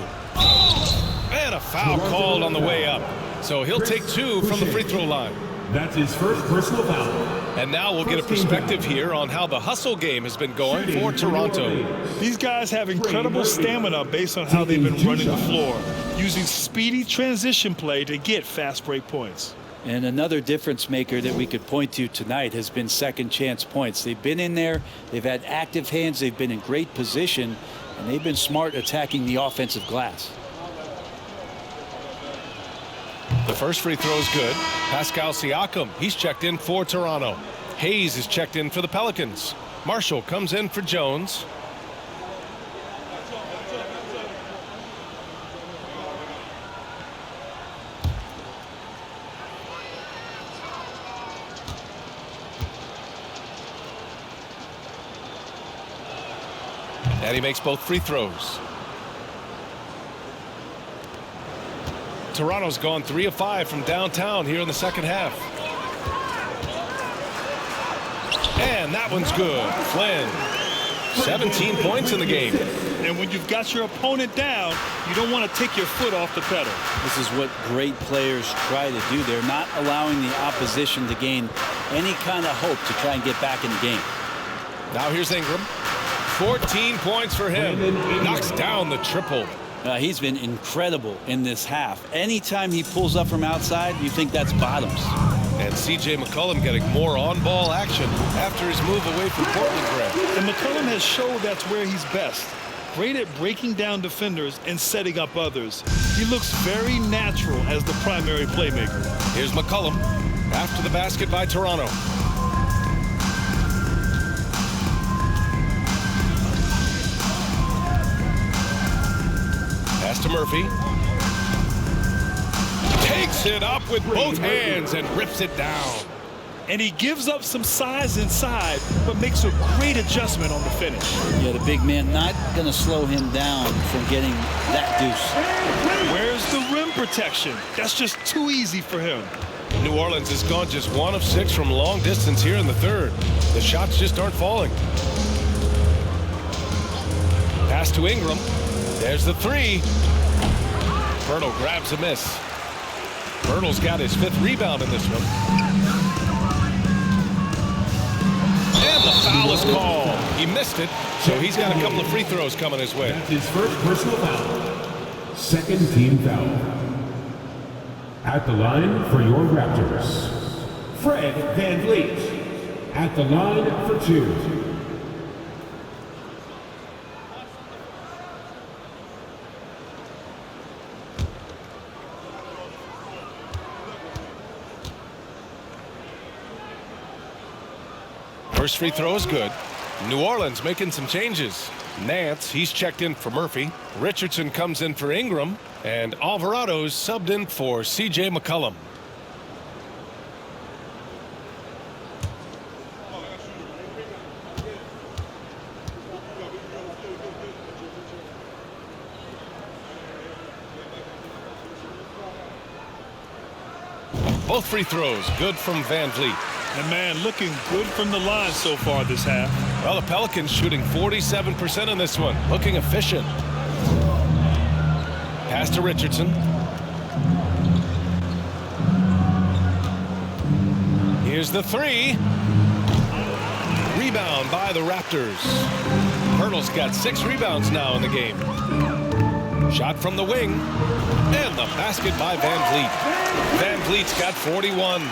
And a foul called on the way up. So he'll take 2 from the free throw line. That's his first personal foul. And now we'll get a perspective here on how the hustle game has been going for Toronto. These guys have incredible stamina based on how they've been running the floor, using speedy transition play to get fast break points. And another difference maker that we could point to tonight has been second chance points. They've been in there, they've had active hands, they've been in great position, and they've been smart attacking the offensive glass. The first free throw is good. Pascal Siakam, he's checked in for Toronto. Hayes is checked in for the Pelicans. Marshall comes in for Jones. And he makes both free throws. Toronto's gone 3 of 5 from downtown here in the second half. And that one's good. Flynn, 17 points in the game. And when you've got your opponent down, you don't want to take your foot off the pedal. This is what great players try to do. They're not allowing the opposition to gain any kind of hope to try and get back in the game. Now here's Ingram. 14 points for him. He knocks down the triple. He's been incredible in this half. Anytime he pulls up from outside, you think that's bottoms. And C.J. McCollum getting more on-ball action after his move away from Portland, Greg. And McCollum has showed that's where he's best. Great at breaking down defenders and setting up others. He looks very natural as the primary playmaker. Here's McCollum after the basket by Toronto. Pass to Murphy. Takes it up with both hands and rips it down. And he gives up some size inside, but makes a great adjustment on the finish. Yeah, the big man not going to slow him down from getting that deuce. Where's the rim protection? That's just too easy for him. New Orleans has gone just 1 of 6 from long distance here in the third. The shots just aren't falling. Pass to Ingram. There's the 3. Pirtle grabs a miss. Pirtle's got his 5th rebound in this one. And the foul is called. He missed it, so he's got a couple of free throws coming his way. That's his first personal foul. Second team foul. At the line for your Raptors, Fred VanVleet. At the line for 2. First free throw is good. New Orleans making some changes. Nance, he's checked in for Murphy. Richardson comes in for Ingram. And Alvarado's subbed in for C.J. McCollum. Both free throws good from VanVleet. And man, looking good from the line so far this half. Well, the Pelicans shooting 47% in this one. Looking efficient. Pass to Richardson. Here's the 3. Rebound by the Raptors. Pirtle's got 6 rebounds now in the game. Shot from the wing. And the basket by VanVleet. VanVleet's got 41.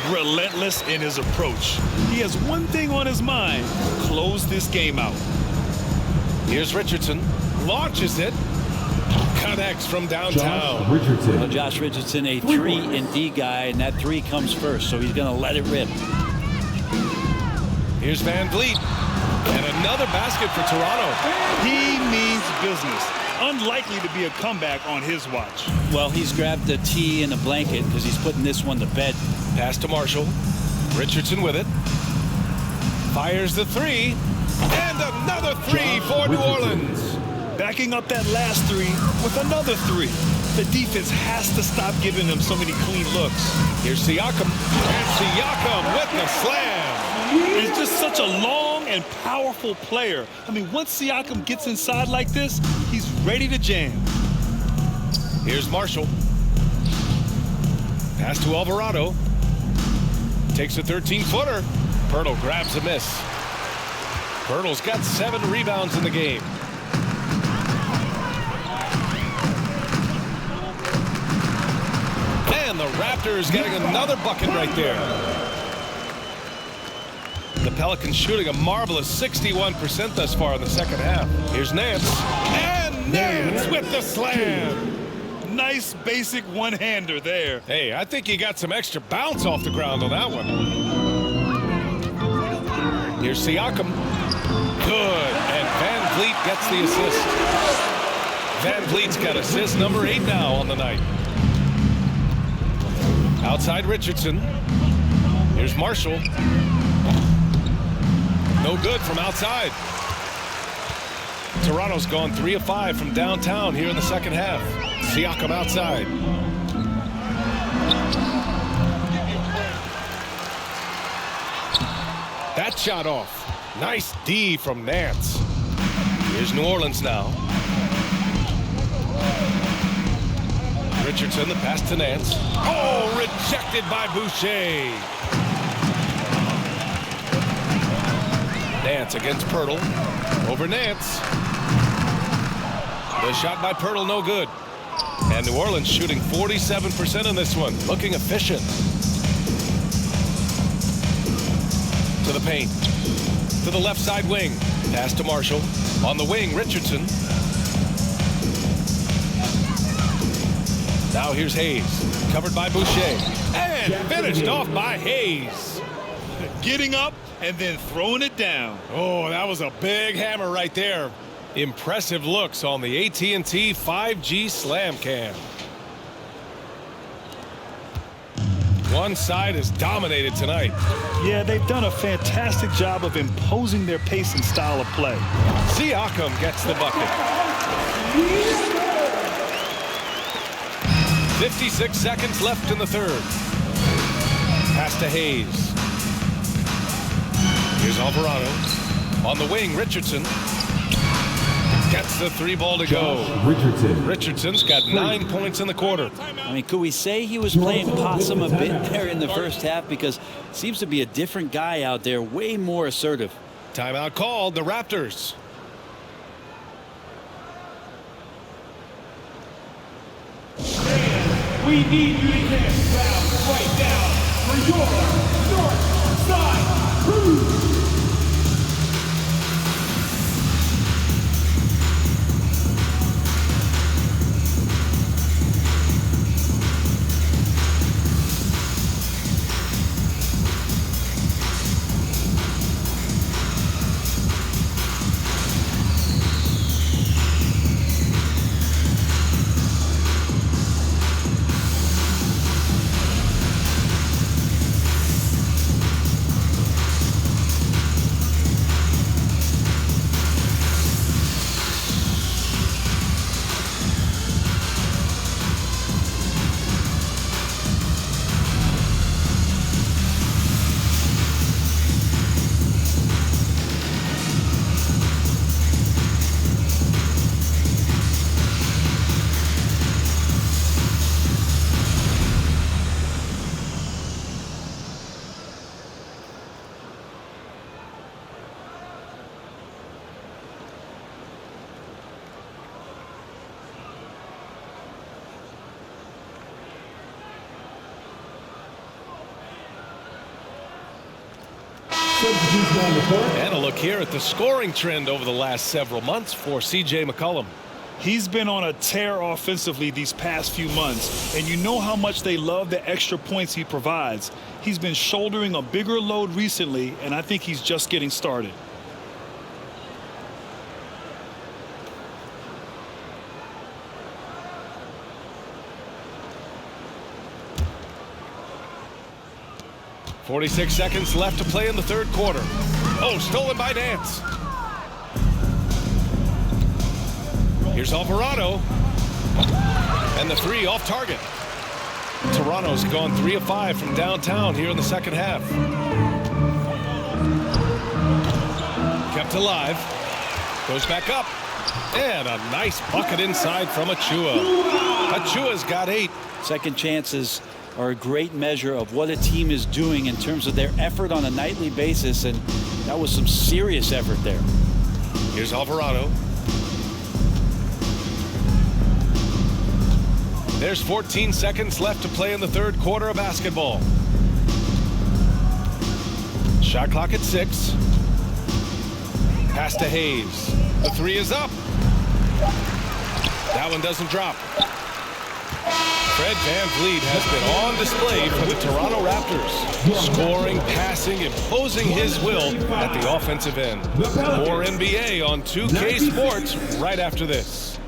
Relentless in his approach. He has one thing on his mind: close this game out. Here's Richardson. Launches it. Connects from downtown. Well, Josh Richardson, a 3 and D guy, and that 3 comes first, so he's going to let it rip. Here's VanVleet. And another basket for Toronto. He means business. Unlikely to be a comeback on his watch. Well, he's grabbed a tee and a blanket because he's putting this one to bed. Pass to Marshall. Richardson with it. Fires the 3. And another 3 for New Orleans. Backing up that last 3 with another 3. The defense has to stop giving them so many clean looks. Here's Siakam. And Siakam with the slam. He's just such a long and powerful player. I mean, once Siakam gets inside like this, he's ready to jam. Here's Marshall. Pass to Alvarado. Takes a 13-footer. Pirtle grabs a miss. Pirtle's got 7 rebounds in the game. And the Raptors getting another bucket right there. The Pelicans shooting a marvelous 61% thus far in the second half. Here's Nance. And Nance with the slam. Nice basic one-hander there. Hey, I think he got some extra bounce off the ground on that one. Here's Siakam. Good. And VanVleet gets the assist. VanVleet's got assist number 8 now on the night. Outside Richardson. Here's Marshall. No good from outside. Toronto's gone 3 of 5 from downtown here in the second half. Siakam outside. That shot off. Nice D from Nance. Here's New Orleans now. Richardson, the pass to Nance. Oh, rejected by Boucher. Nance against Pirtle. Over Nance. The shot by Pirtle, no good. And New Orleans shooting 47% in this one. Looking efficient. To the paint. To the left side wing. Pass to Marshall. On the wing, Richardson. Now here's Hayes. Covered by Boucher. And finished off by Hayes. Getting up and then throwing it down. Oh, that was a big hammer right there. Impressive looks on the AT&T 5G Slam Cam. One side is dominated tonight. Yeah, they've done a fantastic job of imposing their pace and style of play. Siakam gets the bucket. 56 seconds left in the third. Pass to Hayes. Here's Alvarado. On the wing, Richardson. Gets the 3-ball to go. Richardson's got 9 points in the quarter. I mean, could we say he was playing possum a bit there in the first half? Because it seems to be a different guy out there, way more assertive. Timeout called, the Raptors. We need you to get down right now for your North Side Crew. And a look here at the scoring trend over the last several months for CJ McCollum. He's been on a tear offensively these past few months, and you know how much they love the extra points he provides. He's been shouldering a bigger load recently, and I think he's just getting started. .46 seconds left to play in the third quarter. Oh, stolen by Nance. Here's Alvarado. And the 3 off target. Toronto's gone 3 of 5 from downtown here in the second half. Kept alive. Goes back up. And a nice bucket inside from Achua. Achua's got 8. Second chances are a great measure of what a team is doing in terms of their effort on a nightly basis, and that was some serious effort there. Here's Alvarado. There's 14 seconds left to play in the third quarter of basketball. Shot clock at 6. Pass to Hayes. The three is up. That one doesn't drop. Fred VanVleet has been on display for the Toronto Raptors, scoring, passing, imposing his will at the offensive end. More NBA on 2K Sports right after this.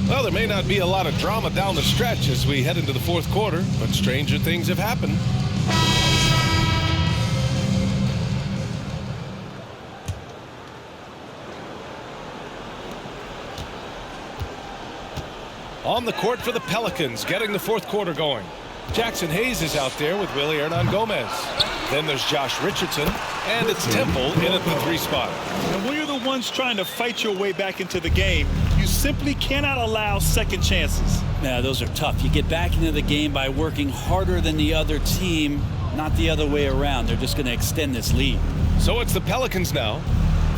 Well, there may not be a lot of drama down the stretch as we head into the fourth quarter, but stranger things have happened. On the court for the Pelicans, getting the fourth quarter going. Jackson Hayes is out there with Willie Hernan-Gomez. Then there's Josh Richardson, and it's Temple in at the 3 spot. And when you're the ones trying to fight your way back into the game, you simply cannot allow second chances. Yeah, those are tough. You get back into the game by working harder than the other team, not the other way around. They're just going to extend this lead. So it's the Pelicans now,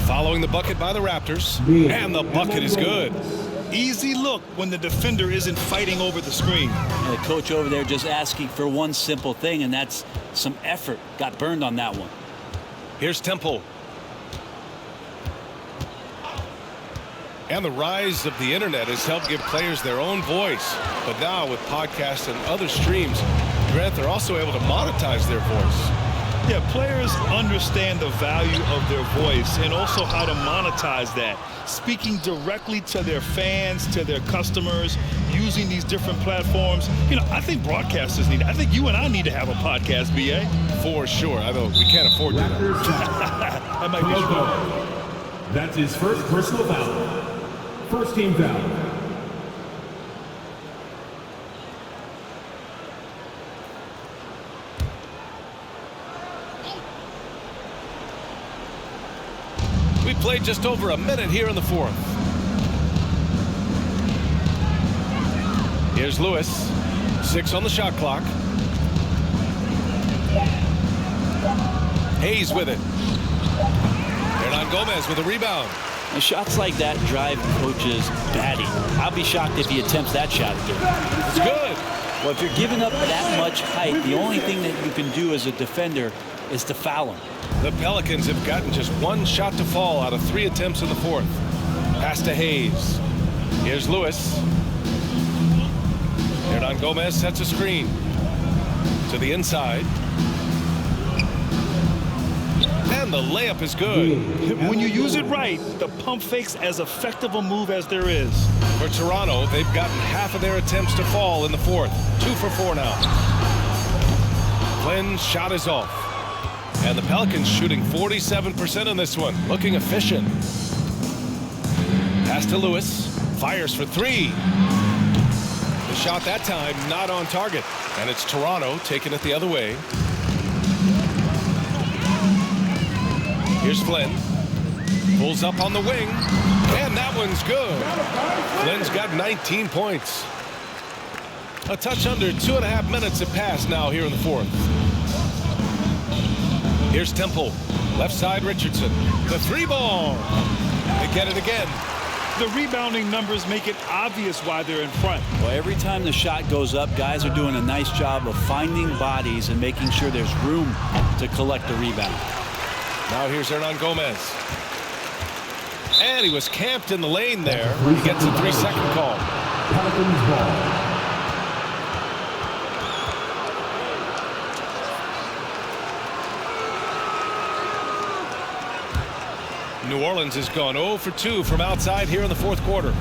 following the bucket by the Raptors, and the bucket is good. Easy look when the defender isn't fighting over the screen. And the coach over there just asking for one simple thing, and that's some effort. Got burned on that one. Here's Temple. And the rise of the internet has helped give players their own voice. But now with podcasts and other streams, Grant, they're also able to monetize their voice. Yeah, players understand the value of their voice and also how to monetize that. Speaking directly to their fans, to their customers, using these different platforms. You know, I think broadcasters need it. I think you and I need to have a podcast, B.A. For sure. I know we can't afford that. That might be true. That's his first personal foul. First team foul. We played just over a minute here in the fourth. Here's Lewis. 6 on the shot clock. Hayes with it. Hernan-Gomez with a rebound. And shots like that drive coaches batty. I'll be shocked if he attempts that shot again. It's good. Well, if you're giving up that much height, the only thing that you can do as a defender is to foul him. The Pelicans have gotten just 1 shot to fall out of 3 attempts in the fourth. Pass to Hayes. Here's Lewis. Hernan-Gomez sets a screen to the inside. And the layup is good. When you use it right, the pump fake's as effective a move as there is. For Toronto, they've gotten half of their attempts to fall in the fourth. 2 for 4 now. Flynn's shot is off. And the Pelicans shooting 47% on this one. Looking efficient. Pass to Lewis. Fires for 3. The shot that time not on target. And it's Toronto taking it the other way. Here's Flynn. Pulls up on the wing. And that one's good. Flynn's got 19 points. A touch under 2.5 minutes have passed now here in the fourth. Here's Temple. Left side Richardson. The three ball. They get it again. The rebounding numbers make it obvious why they're in front. Well, every time the shot goes up, guys are doing a nice job of finding bodies and making sure there's room to collect the rebound. Now here's Hernan Gomez. And he was camped in the lane there. He gets a 3-second call. Pelicans ball. New Orleans has gone 0 for 2 from outside here in the fourth quarter.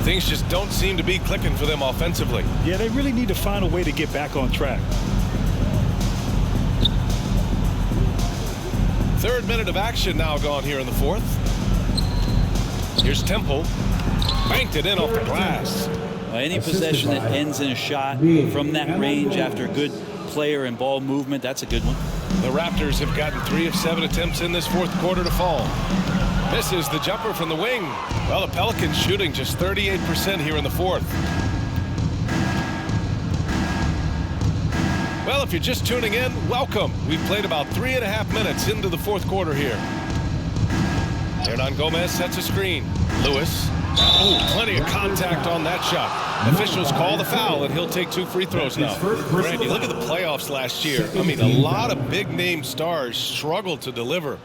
Things just don't seem to be clicking for them offensively. Yeah, they really need to find a way to get back on track. Third minute of action now gone here in the fourth. Here's Temple. Banked it in off the glass. Any possession that ends in a shot from that range after a good player and ball movement, that's a good one. The Raptors have gotten 3 of 7 attempts in this fourth quarter to fall. Misses the jumper from the wing. Well, the Pelicans shooting just 38% here in the fourth. Well, if you're just tuning in, welcome. We've played about 3.5 minutes into the fourth quarter here. Hernan Gomez sets a screen. Lewis. Oh, plenty of contact on that shot. Officials call the foul, and he'll take 2 free throws now. Randy, look at the playoffs last year. I mean, a lot of big-name stars struggled to deliver.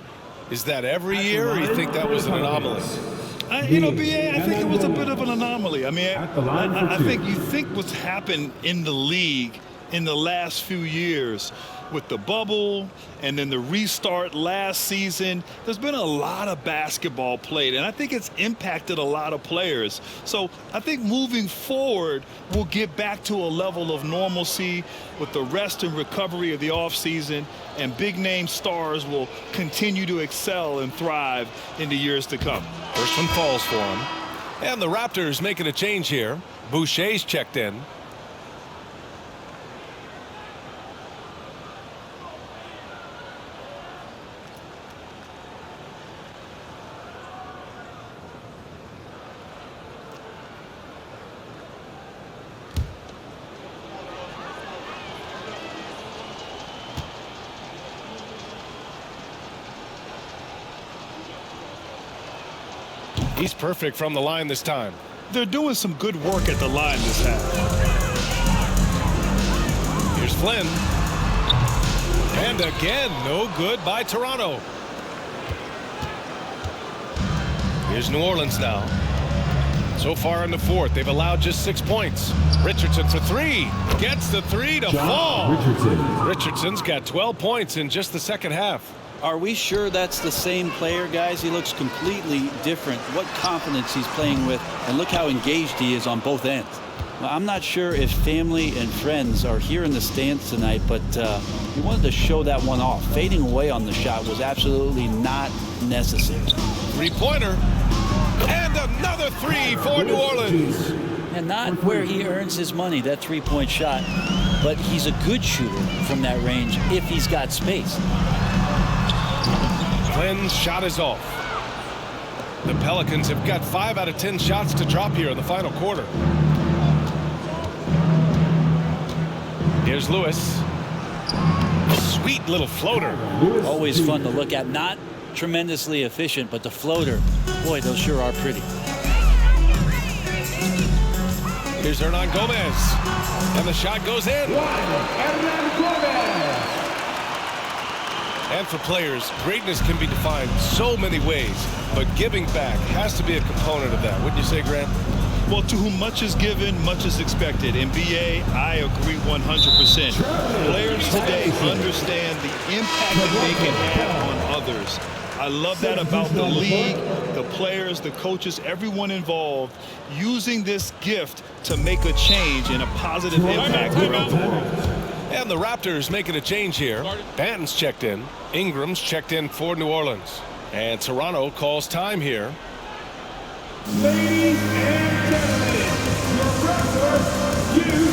Is that every year, or you think that was an anomaly? You know, BA, I think it was a bit of an anomaly. I mean, I think you think what's happened in the league in the last few years with the bubble and then the restart last season, there's been a lot of basketball played, and I think it's impacted a lot of players. So I think moving forward, we'll get back to a level of normalcy with the rest and recovery of the offseason, and big-name stars will continue to excel and thrive in the years to come. First one falls for him. And the Raptors making a change here. Boucher's checked in. He's perfect from the line this time. They're doing some good work at the line this half. Here's Flynn. And again, no good by Toronto. Here's New Orleans now. So far in the fourth, they've allowed just 6 points. Richardson for 3. Gets the 3 to fall. Richardson's got 12 points in just the second half. Are we sure that's the same player, guys? He looks completely different. What confidence he's playing with, and look how engaged he is on both ends. Well, I'm not sure if family and friends are here in the stands tonight, but he wanted to show that one off. Fading away on the shot was absolutely not necessary. Three-pointer. And another 3 for New Orleans. And not where he earns his money, that three-point shot, but he's a good shooter from that range if he's got space. Flynn's shot is off. The Pelicans have got 5 out of 10 shots to drop here in the final quarter. Here's Lewis. Sweet little floater. Always fun to look at. Not tremendously efficient, but the floater, boy, those sure are pretty. Here's Hernan Gomez. And the shot goes in. Hernan Gomez. And for players, greatness can be defined so many ways, but giving back has to be a component of that. Wouldn't you say, Grant? Well, to whom much is given, much is expected. In BA, I agree 100%. Players today understand the impact that they can have on others. I love that about the league, the players, the coaches, everyone involved, using this gift to make a change and a positive impact throughout the world. And the Raptors making a change here. Banton's checked in. Ingram's checked in for New Orleans. And Toronto calls time here. Ladies and gentlemen, your Raptors, you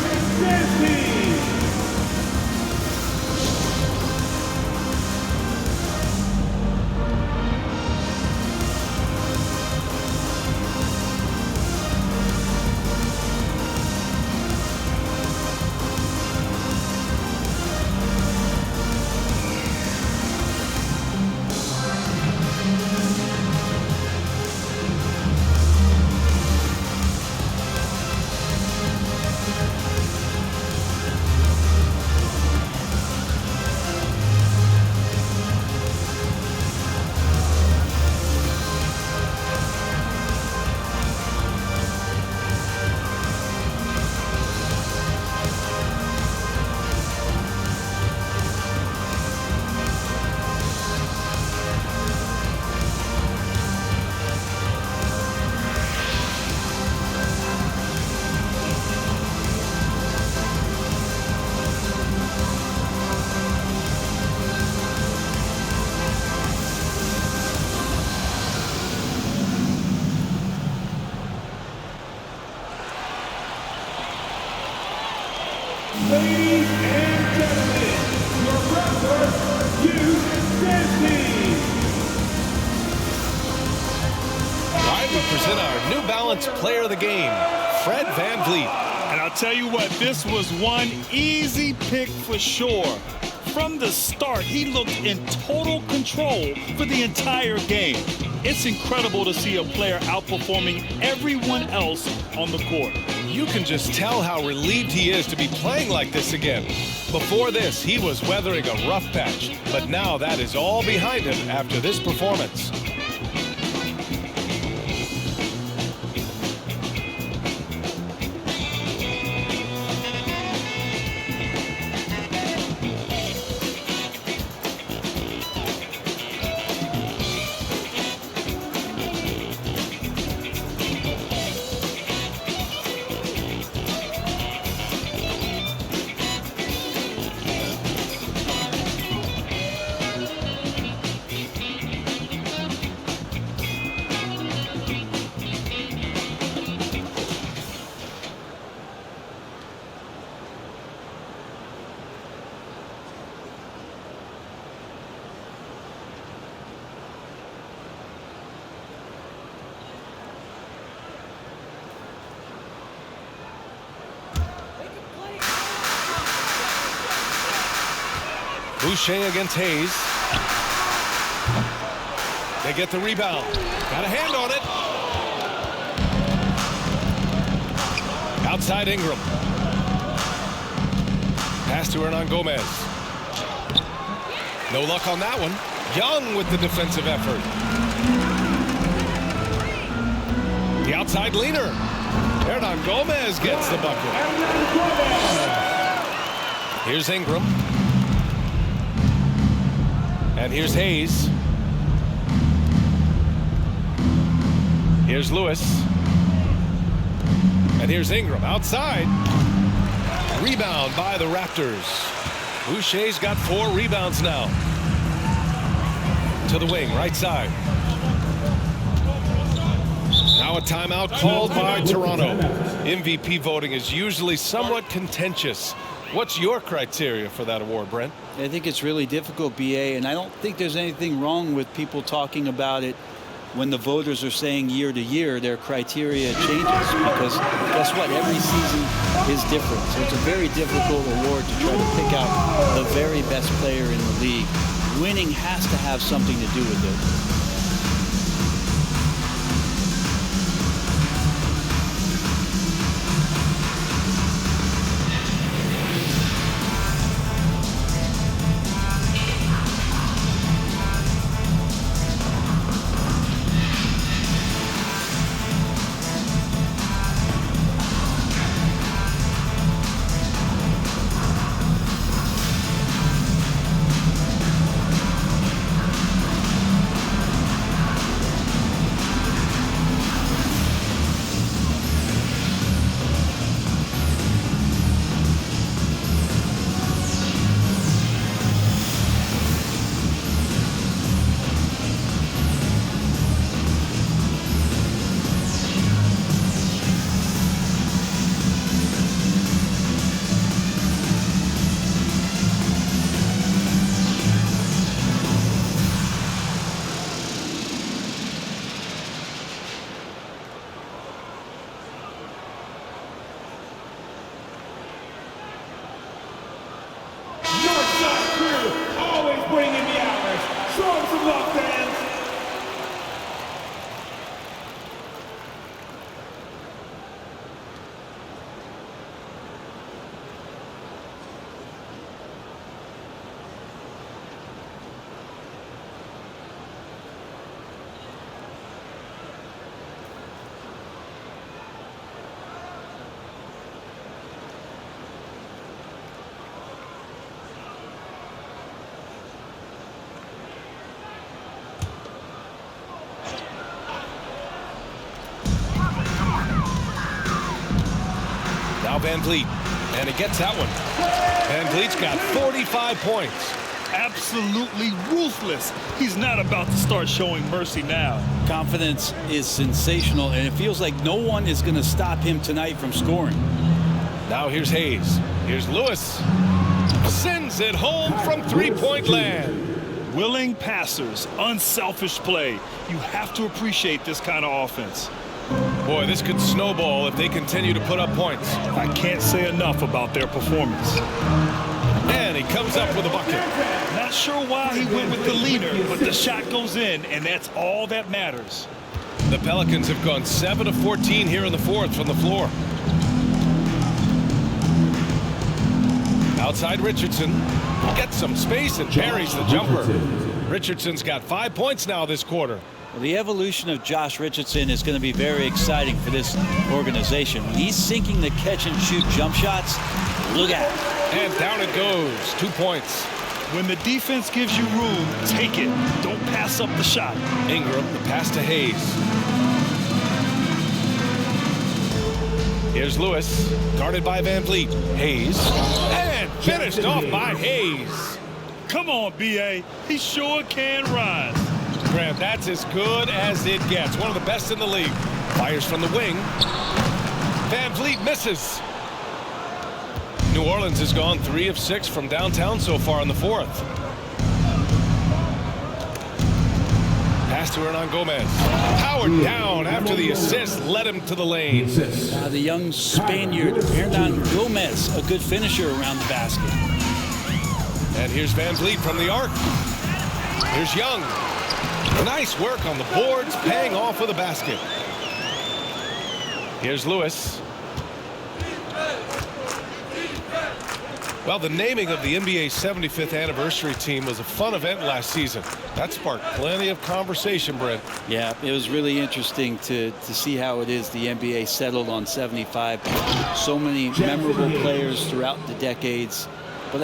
tonight's player of the game, Fred VanVleet. And I'll tell you what, this was one easy pick for sure. From the start, he looked in total control for the entire game. It's incredible to see a player outperforming everyone else on the court. You can just tell how relieved he is to be playing like this again. Before this, he was weathering a rough patch, but now that is all behind him after this performance. Boucher against Hayes. They get the rebound. Got a hand on it. Outside Ingram. Pass to Hernan Gomez. No luck on that one. Young with the defensive effort. The outside leaner. Hernan Gomez gets the bucket. Here's Ingram. And here's Hayes. Here's Lewis. And here's Ingram outside. Rebound by the Raptors. Boucher's got 4 rebounds now. To the wing, right side. Now a timeout called by Toronto. MVP voting is usually somewhat contentious. What's your criteria for that award, Brent? I think it's really difficult, BA, and I don't think there's anything wrong with people talking about it when the voters are saying year to year their criteria changes, because guess what? Every season is different. So it's a very difficult award to try to pick out the very best player in the league. Winning has to have something to do with it. VanVleet, and he gets that one. VanVleet's got 45 points. Absolutely ruthless. He's not about to start showing mercy now. Confidence is sensational, and it feels like no one is going to stop him tonight from scoring. Now here's Hayes. Here's Lewis. Sends it home from three-point land. Willing passers, unselfish play. You have to appreciate this kind of offense. Boy, this could snowball if they continue to put up points. I can't say enough about their performance. And he comes up with a bucket. Not sure why he went with the leaner, but the shot goes in, and that's all that matters. The Pelicans have gone 7 of 14 here in the fourth from the floor. Outside Richardson gets some space and parries the jumper. Richardson's got 5 points now this quarter. Well, the evolution of Josh Richardson is going to be very exciting for this organization. When he's sinking the catch-and-shoot jump shots, look out. And down it goes. 2 points. When the defense gives you room, take it. Don't pass up the shot. Ingram, the pass to Hayes. Here's Lewis, guarded by VanVleet. Hayes, and finished off by Hayes. Come on, B.A. He sure can rise. Grant, that's as good as it gets. One of the best in the league. Fires from the wing. VanVleet misses. New Orleans has gone 3 of 6 from downtown so far in the fourth. Pass to Hernan Gomez. Powered down after the assist led him to the lane. The young Spaniard, Hernan Gomez, a good finisher around the basket. And here's VanVleet from the arc. Here's Young. Nice work on the boards, paying off with a basket. Here's Lewis. Well, the naming of the NBA's 75th anniversary team was a fun event last season. That sparked plenty of conversation, Brent. Yeah, it was really interesting to see how it is the NBA settled on 75. So many memorable players throughout the decades. But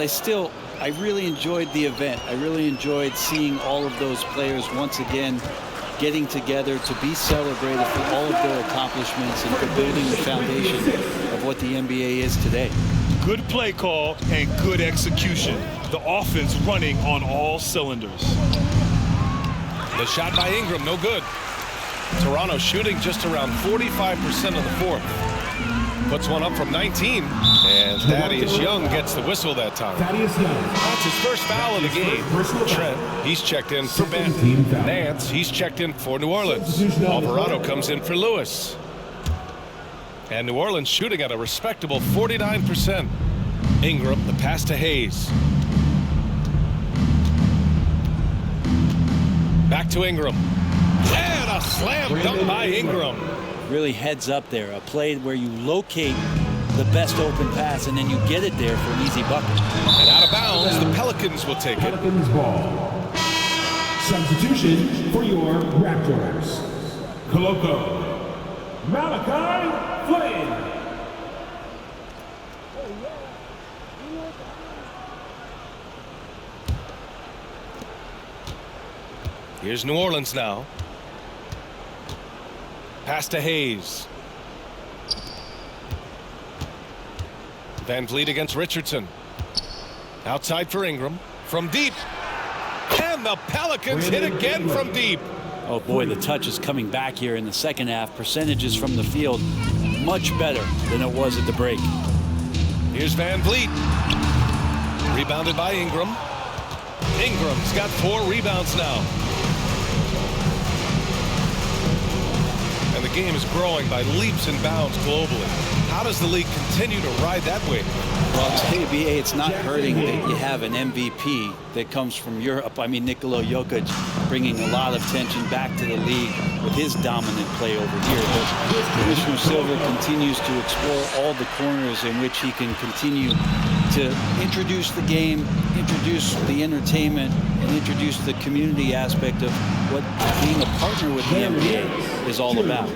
I really enjoyed the event. I really enjoyed seeing all of those players once again getting together to be celebrated for all of their accomplishments and for building the foundation of what the NBA is today. Good play call and good execution. The offense running on all cylinders. The shot by Ingram, no good. Toronto shooting just around 45% in the fourth. Puts one up from 19, and Thaddeus Young gets the whistle that time. That's his first foul of the game. Trent, he's checked in for Ben. Nance, he's checked in for New Orleans. Alvarado comes in for Lewis. And New Orleans shooting at a respectable 49%. Ingram, the pass to Hayes. Back to Ingram. And a slam dunk by Ingram. Really heads up there, a play where you locate the best open pass and then you get it there for an easy bucket. And out of bounds, the Pelicans will take it. Pelicans ball. Substitution for your Raptors. Koloko. Malachi Flynn. Here's New Orleans now. Pass to Hayes. VanVleet against Richardson. Outside for Ingram. From deep. And the Pelicans hit again from deep. Oh boy, the touch is coming back here in the second half. Percentages from the field much better than it was at the break. Here's VanVleet. Rebounded by Ingram. Ingram's got 4 rebounds now. And the game is growing by leaps and bounds globally. How does the league continue to ride that wave? Well, I'll tell you, BA, it's not hurting that you have an MVP that comes from Europe. I mean, Nikola Jokic bringing a lot of tension back to the league with his dominant play over here. But Commissioner Silver continues to explore all the corners in which he can continue to introduce the game, introduce the entertainment, and introduce the community aspect of what being a partner with the NBA is all about.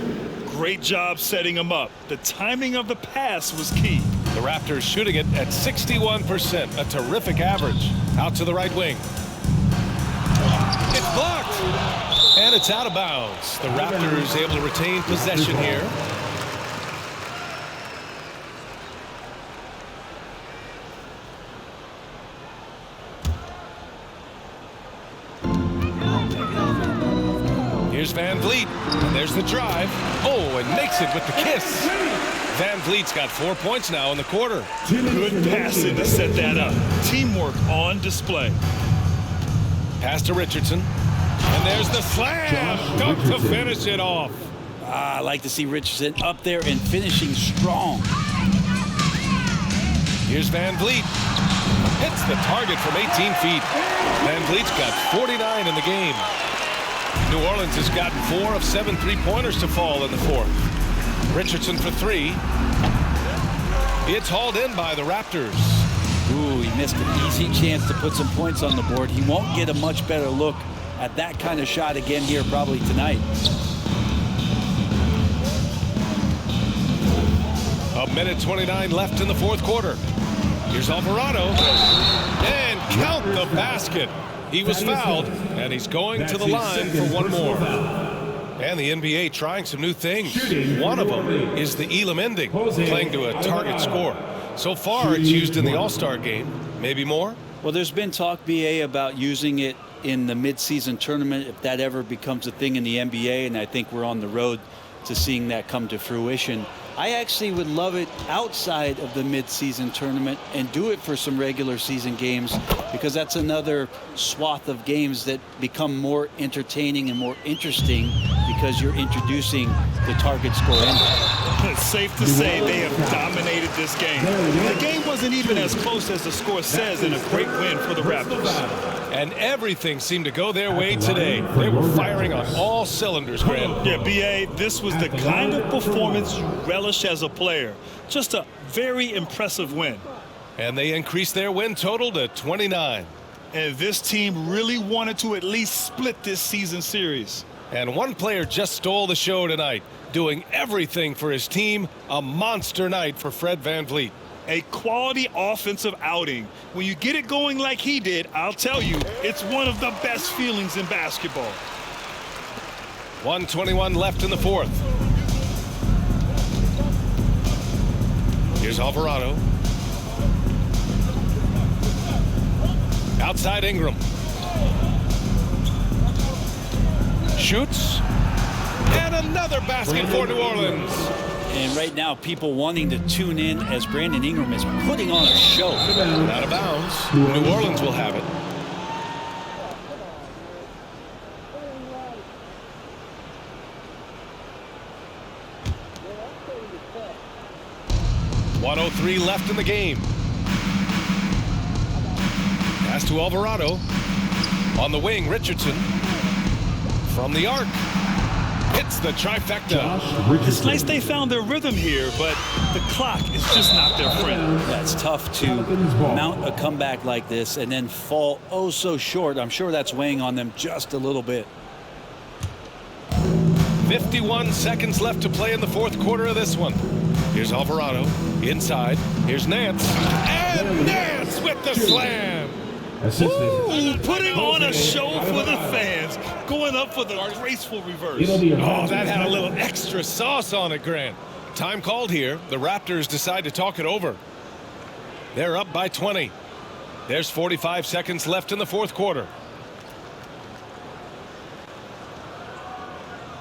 Great job setting him up. The timing of the pass was key. The Raptors shooting it at 61%, a terrific average. Out to the right wing. It's blocked. And it's out of bounds. The Raptors able to retain possession here. Here's VanVleet, and there's the drive. Oh, and makes it with the kiss. VanVleet's got 4 points now in the quarter. Good passing to set that up. Teamwork on display. Pass to Richardson, and there's the slam dunk to finish it off. I like to see Richardson up there and finishing strong. Here's VanVleet. Hits the target from 18 feet. VanVleet's got 49 in the game. New Orleans has gotten 4 of 7 3-pointers to fall in the fourth. Richardson for 3. It's hauled in by the Raptors. Ooh, he missed an easy chance to put some points on the board. He won't get a much better look at that kind of shot again here probably tonight. A minute 29 left in the fourth quarter. Here's Alvarado. And count the basket. He was fouled, and he's going to the line for one more. And the NBA trying some new things. One of them is the Elam ending, playing to a target score. So far, it's used in the All-Star game. Maybe more? Well, there's been talk, BA, about using it in the midseason tournament if that ever becomes a thing in the NBA, and I think we're on the road to seeing that come to fruition. I actually would love it outside of the midseason tournament and do it for some regular season games, because that's another swath of games that become more entertaining and more interesting because you're introducing the target score ending. It's safe to say they have dominated this game. The game wasn't even as close as the score says, and a great win for the Raptors. And everything seemed to go their way today. They were firing on all cylinders, Grant. Yeah, BA, this was the kind of performance you relish as a player. Just a very impressive win. And they increased their win total to 29. And this team really wanted to at least split this season series. And one player just stole the show tonight, doing everything for his team. A monster night for Fred VanVleet. A quality offensive outing. When you get it going like he did, I'll tell you, it's one of the best feelings in basketball. 1:21 left in the fourth. Here's Alvarado. Outside Ingram. Shoots. And another basket for New Orleans. And right now, people wanting to tune in as Brandon Ingram is putting on a show. Out of bounds. New Orleans will have it. .103 left in the game. Pass to Alvarado. On the wing, Richardson. From the arc. Hits the trifecta. It's nice they found their rhythm here, but the clock is just not their friend. That's tough to mount a comeback like this and then fall oh so short. I'm sure that's weighing on them just a little bit. 51 seconds left to play in the fourth quarter of this one. Here's Alvarado. Inside. Here's Nance. And Nance with the slam. Ooh, putting on a show for the fans. Going up for the graceful reverse. Oh, that had a little extra sauce on it, Grant. Time called here. The Raptors decide to talk it over. They're up by 20. There's 45 seconds left in the fourth quarter.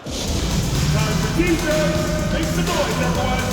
Time for defense. Make some noise, everyone.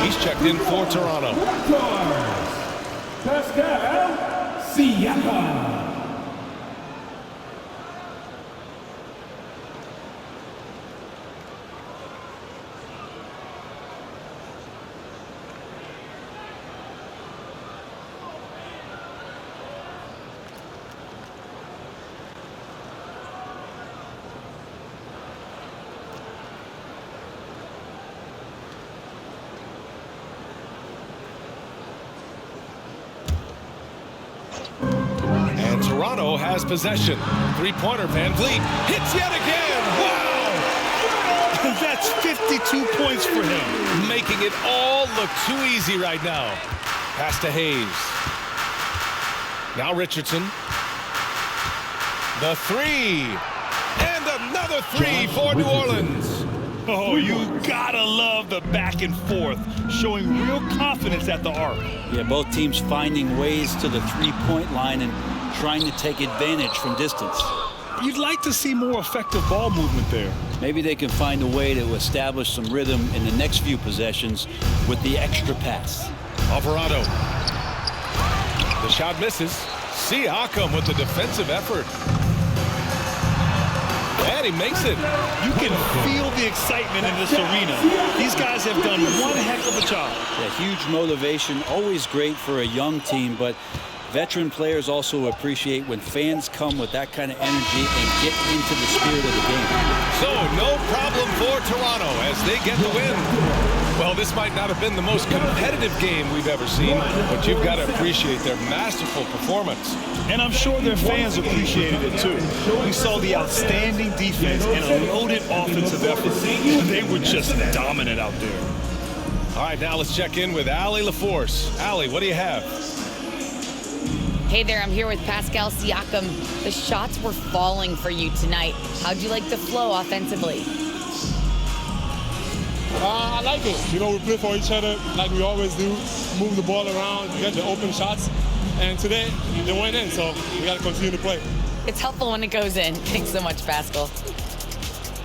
He's checked in for Toronto. Pascal Siakam. Toronto has possession. Three-pointer, VanVleet hits yet again. Wow! That's 52 points for him. Making it all look too easy right now. Pass to Hayes. Now Richardson. The three. And another three for New Orleans. Oh, you gotta love the back and forth, showing real confidence at the arc. Yeah, both teams finding ways to the three-point line and trying to take advantage from distance. You'd like to see more effective ball movement there. Maybe they can find a way to establish some rhythm in the next few possessions with the extra pass. Alvarado. The shot misses. Siakam with the defensive effort. And he makes it. You can feel the excitement in this arena. These guys have done one heck of a job. A huge motivation, always great for a young team, but veteran players also appreciate when fans come with that kind of energy and get into the spirit of the game. So no problem for Toronto as they get the win. Well, this might not have been the most competitive game we've ever seen, but you've got to appreciate their masterful performance. And I'm sure their fans appreciated it too. We saw the outstanding defense and a loaded offensive effort. They were just dominant out there. All right, now let's check in with Allie LaForce. Allie, what do you have? Hey there, I'm here with Pascal Siakam. The shots were falling for you tonight. How'd you like the flow offensively? I like it. You know, we play for each other like we always do. Move the ball around, get the open shots. And today, they went in, so we got to continue to play. It's helpful when it goes in. Thanks so much, Pascal.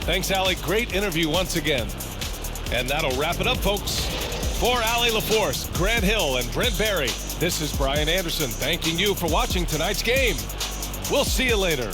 Thanks, Allie. Great interview once again. And that'll wrap it up, folks. For Allie LaForce, Grant Hill, and Brent Barry, this is Brian Anderson thanking you for watching tonight's game. We'll see you later.